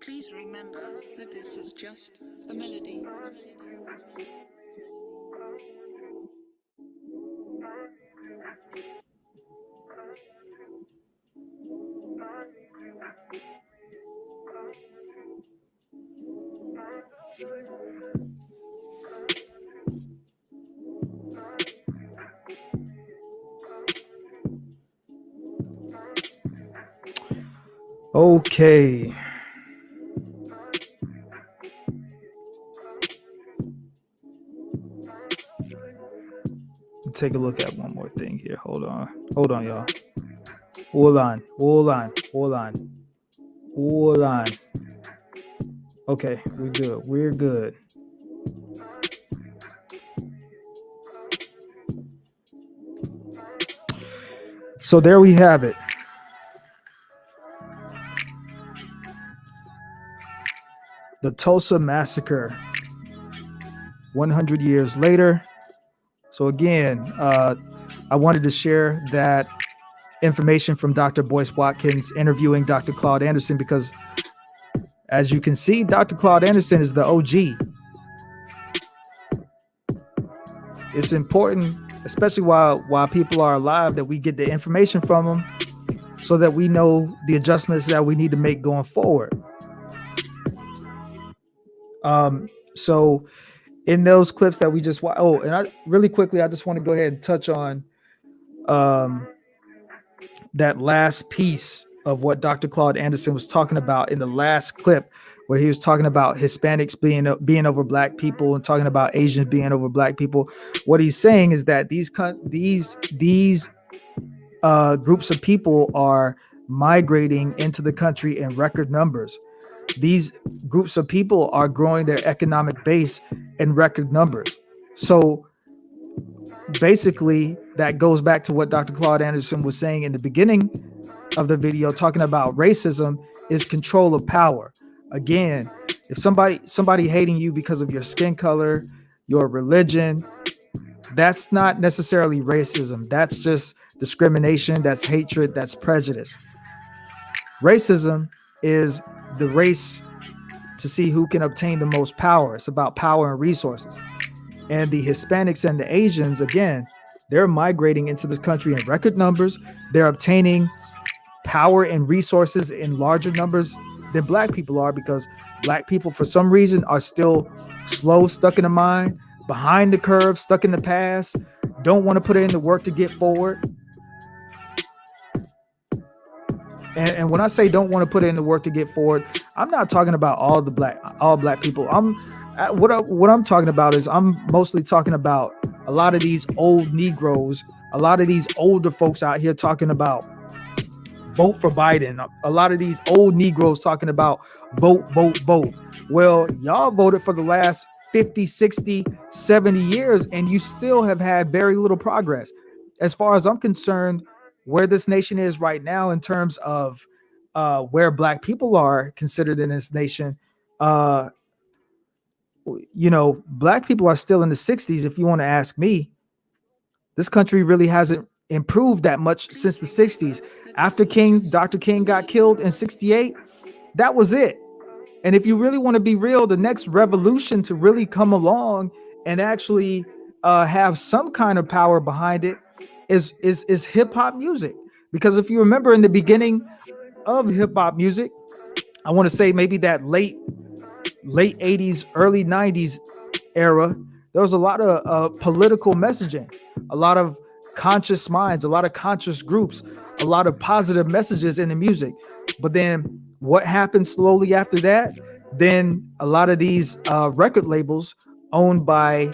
Please remember that this is just a melody. Okay. Take a look at one more thing here. Hold on, y'all. Hold on. Okay, we're good. So there we have it. The Tulsa Massacre, 100 years later. So again, I wanted to share that information from Dr. Boyce Watkins interviewing Dr. Claude Anderson, because as you can see, Dr. Claude Anderson is the OG. It's important, especially while people are alive, that we get the information from them so that we know the adjustments that we need to make going forward. So in those clips that we just watched, and really quickly, I just want to go ahead and touch on that last piece of what Dr. Claude Anderson was talking about in the last clip, where he was talking about Hispanics being over Black people and talking about Asians being over Black people. What he's saying is that these groups of people are migrating into the country in record numbers. These groups of people are growing their economic base in record numbers. So basically, that goes back to what Dr. Claude Anderson was saying in the beginning of the video, talking about racism is control of power. Again, if somebody hating you because of your skin color, your religion, that's not necessarily racism. That's just discrimination. That's hatred. That's prejudice. Racism is the race to see who can obtain the most power. It's about power and resources. And the Hispanics and the Asians, again, they're migrating into this country in record numbers. They're obtaining power and resources in larger numbers than Black people are, because Black people, for some reason, are still slow, stuck in the mind, behind the curve, stuck in the past, don't want to put in the work to get forward. And when I say don't want to put in the work to get forward, I'm not talking about all Black people. What I'm talking about is, I'm mostly talking about a lot of these old Negroes, a lot of these older folks out here talking about vote for Biden. A lot of these old Negroes talking about vote. Well, y'all voted for the last 50, 60, 70 years, and you still have had very little progress. As far as I'm concerned, where this nation is right now in terms of where Black people are considered in this nation, Black people are still in the 60s. If you want to ask me, this country really hasn't improved that much since the 60s. After Dr. King got killed in 68, that was it. And if you really want to be real, the next revolution to really come along and actually have some kind of power behind it is hip hop music. Because if you remember, in the beginning of hip hop music, I want to say maybe that late 80s, early 90s era, there was a lot of political messaging, a lot of conscious minds, a lot of conscious groups, a lot of positive messages in the music. But then what happened slowly after that? Then a lot of these record labels owned by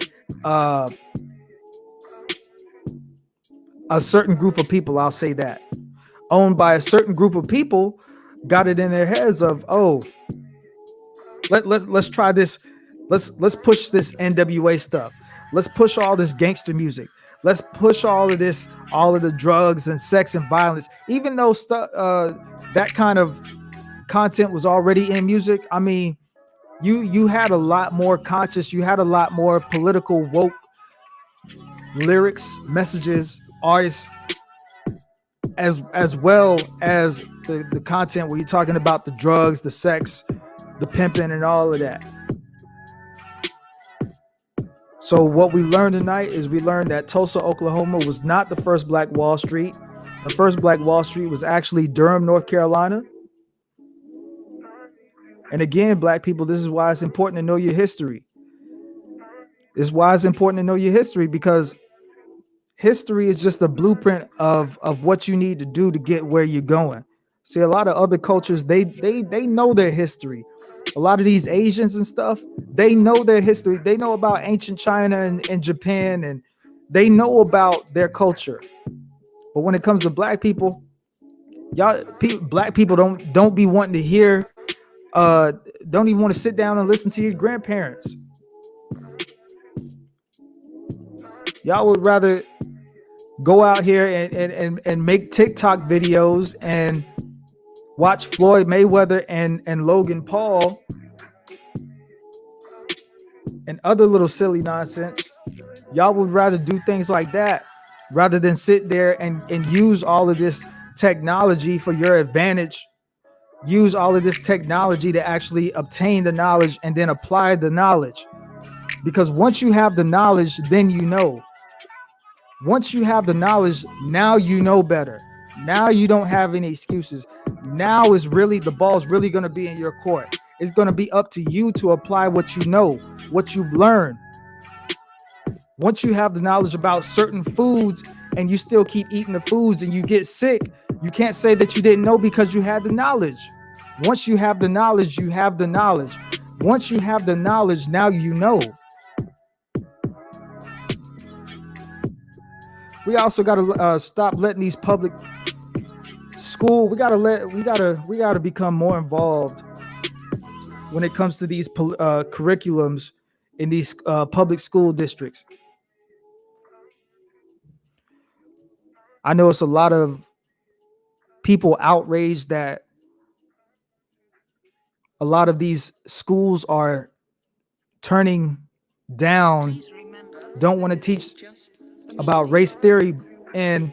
a certain group of people, I'll say that, owned by a certain group of people, got it in their heads of, let's try this. Let's push this NWA stuff. Let's push all this gangster music. Let's push all of the drugs and sex and violence. Even though that kind of content was already in music, I mean, you had a lot more conscious, you had a lot more political woke lyrics, messages, artists, as well as the content where you're talking about the drugs, the sex, the pimping, and all of that. So what we learned tonight is we learned that Tulsa, Oklahoma was not the first Black Wall Street. The first Black Wall Street was actually Durham, North Carolina. And again, Black people, this is why it's important to know your history. This is why it's important to know your history, because history is just a blueprint of what you need to do to get where you're going. See, a lot of other cultures, they know their history. A lot of these Asians and stuff, they know their history. They know about ancient China and Japan, and they know about their culture. But when it comes to Black people, Black people don't be wanting to hear, don't even want to sit down and listen to your grandparents. Y'all would rather go out here and make TikTok videos and watch Floyd Mayweather and Logan Paul and other little silly nonsense. Y'all would rather do things like that rather than sit there and use all of this technology for your advantage. Use all of this technology to actually obtain the knowledge and then apply the knowledge. Because once you have the knowledge, then you know. Once you have the knowledge, now you know better. Now you don't have any excuses. Now is really, the ball's really going to be in your court. It's going to be up to you to apply what you know, what you've learned. Once you have the knowledge about certain foods and you still keep eating the foods and you get sick, you can't say that you didn't know because you had the knowledge. Once you have the knowledge, you have the knowledge. Once you have the knowledge, now you know. We also got to stop letting these public school. We got to become more involved when it comes to these curriculums in these public school districts. I know it's a lot of people outraged that a lot of these schools are turning down, don't want to teach about race theory. And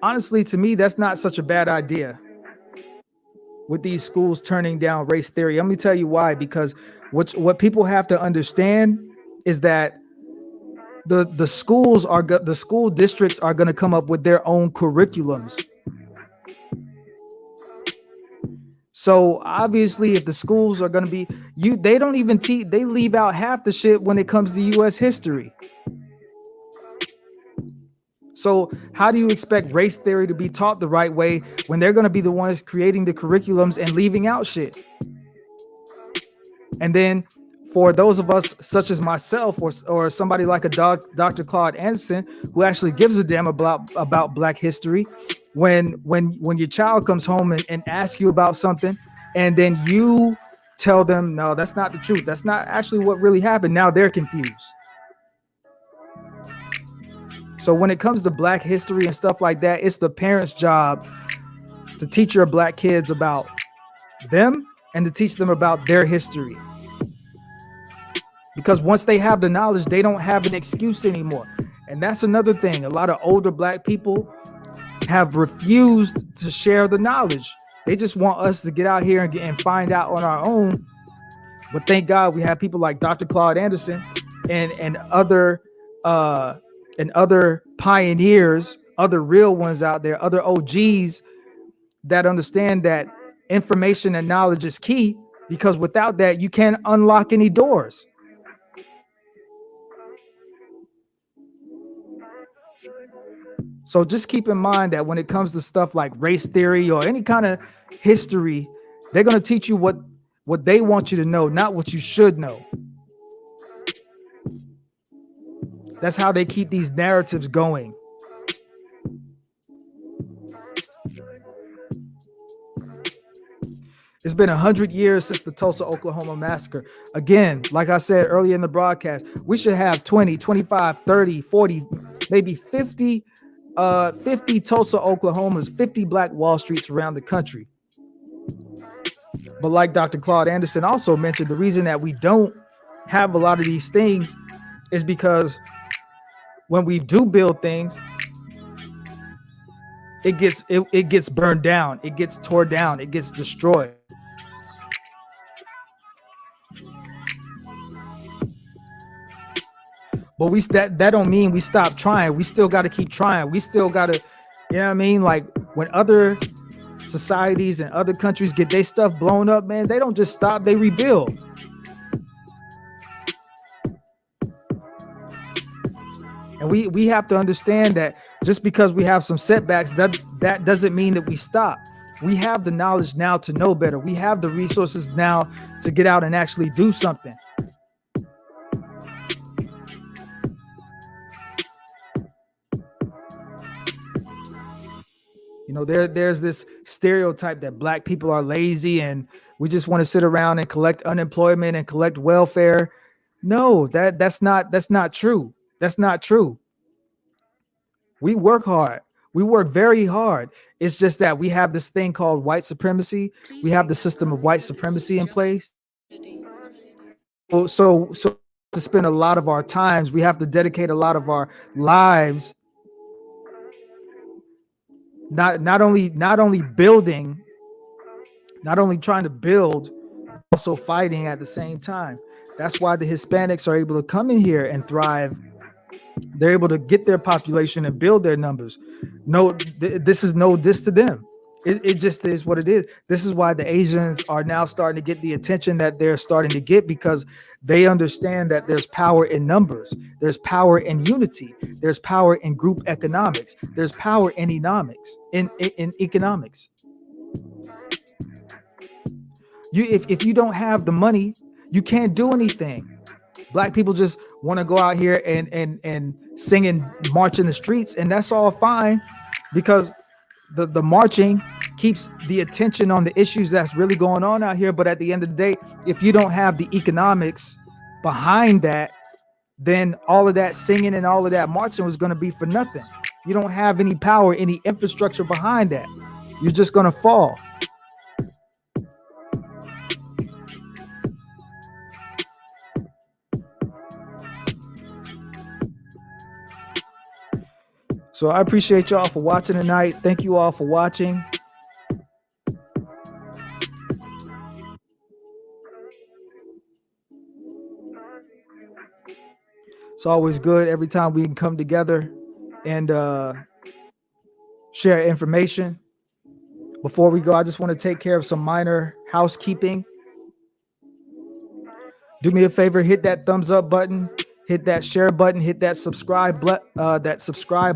honestly, to me, that's not such a bad idea with these schools turning down race theory. Let me tell you why. Because what people have to understand is that the school districts are going to come up with their own curriculums. So obviously, if the schools are going to be, they don't even teach, they leave out half the shit when it comes to U.S. history. So how do you expect race theory to be taught the right way when they're going to be the ones creating the curriculums and leaving out shit? And then for those of us such as myself or somebody like a Dr. Claude Anderson, who actually gives a damn about Black history, when your child comes home and asks you about something, and then you tell them, no, that's not the truth, that's not actually what really happened, now they're confused. So when it comes to Black history and stuff like that, it's the parents' job to teach your Black kids about them and to teach them about their history. Because once they have the knowledge, they don't have an excuse anymore. And that's another thing. A lot of older Black people have refused to share the knowledge. They just want us to get out here and find out on our own. But thank God we have people like Dr. Claude Anderson and other pioneers, other real ones out there, other OGs that understand that information and knowledge is key, because without that, you can't unlock any doors. So just keep in mind that when it comes to stuff like race theory or any kind of history, they're going to teach you what they want you to know, not what you should know. That's how they keep these narratives going. It's been 100 years since the Tulsa, Oklahoma massacre. Again, like I said earlier in the broadcast, we should have 20, 25, 30, 40, maybe 50 Tulsa, Oklahomas, 50 Black Wall Streets around the country. But like Dr. Claude Anderson also mentioned, the reason that we don't have a lot of these things is because when we do build things, it gets burned down, it gets torn down, it gets destroyed. But that don't mean we stop trying. We still got to keep trying. We still got to, you know what I mean? Like when other societies and other countries get their stuff blown up, man, they don't just stop, they rebuild. And we have to understand that just because we have some setbacks, that doesn't mean that we stop. We have the knowledge now to know better. We have the resources now to get out and actually do something. You know, there's this stereotype that black people are lazy and we just want to sit around and collect unemployment and collect welfare. No, that's not true. That's not true. We work hard. We work very hard. It's just that we have this thing called white supremacy. We have the system of white supremacy in place. So to spend a lot of our times, we have to dedicate a lot of our lives not only building, not only trying to build, also fighting at the same time. That's why the Hispanics are able to come in here and thrive. They're able to get their population and build their numbers. No, this is no diss to them. It just is what it is. This is why the Asians are now starting to get the attention that they're starting to get, because they understand that there's power in numbers. There's power in unity. There's power in group economics. There's power in economics. In economics. If you don't have the money, you can't do anything. Black people just want to go out here and sing and march in the streets, and that's all fine, because the marching keeps the attention on the issues that's really going on out here. But at the end of the day, if you don't have the economics behind that, then all of that singing and all of that marching was going to be for nothing. You don't have any power, any infrastructure behind that. You're just going to fall. So I appreciate y'all for watching tonight. Thank you all for watching. It's always good every time we can come together and share information. Before we go, I just want to take care of some minor housekeeping. Do me a favor, hit that thumbs up button, hit that share button, hit that subscribe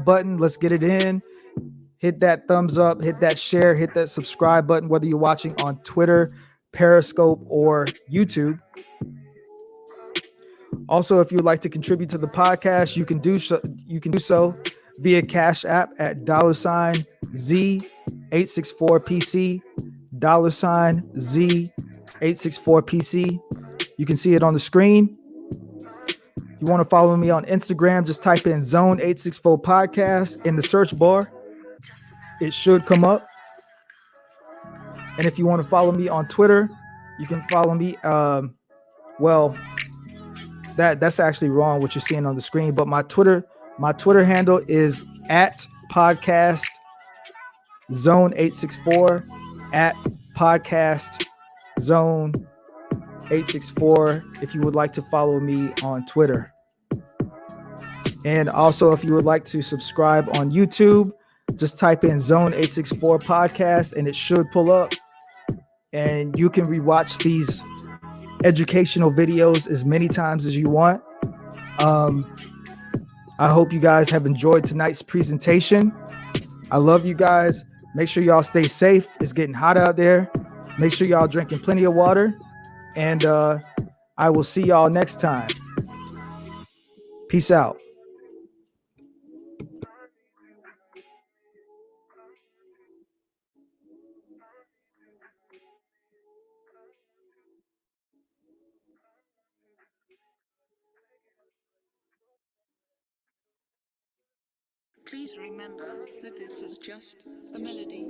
button. Let's get it in. Hit that thumbs up, hit that share, hit that subscribe button, whether you're watching on Twitter, Periscope, or YouTube. Also, if you would like to contribute to the podcast, you can do so via Cash App at $Z864PC, $Z864PC. You can see it on the screen. You want to follow me on Instagram, just type in Zone 864 Podcast in the search bar. It should come up. And if you want to follow me on Twitter, you can follow me. That's actually wrong what you're seeing on the screen, but my Twitter handle is at podcast zone 864, at podcast zone 864, if you would like to follow me on Twitter. And also, if you would like to subscribe on YouTube, just type in Zone 864 Podcast and it should pull up, and you can rewatch these educational videos as many times as you want. I hope you guys have enjoyed tonight's presentation. I love you guys. Make sure y'all stay safe. It's getting hot out there. Make sure y'all drinking plenty of water, and I will see y'all next time. Peace out. Please remember that this is just a melody.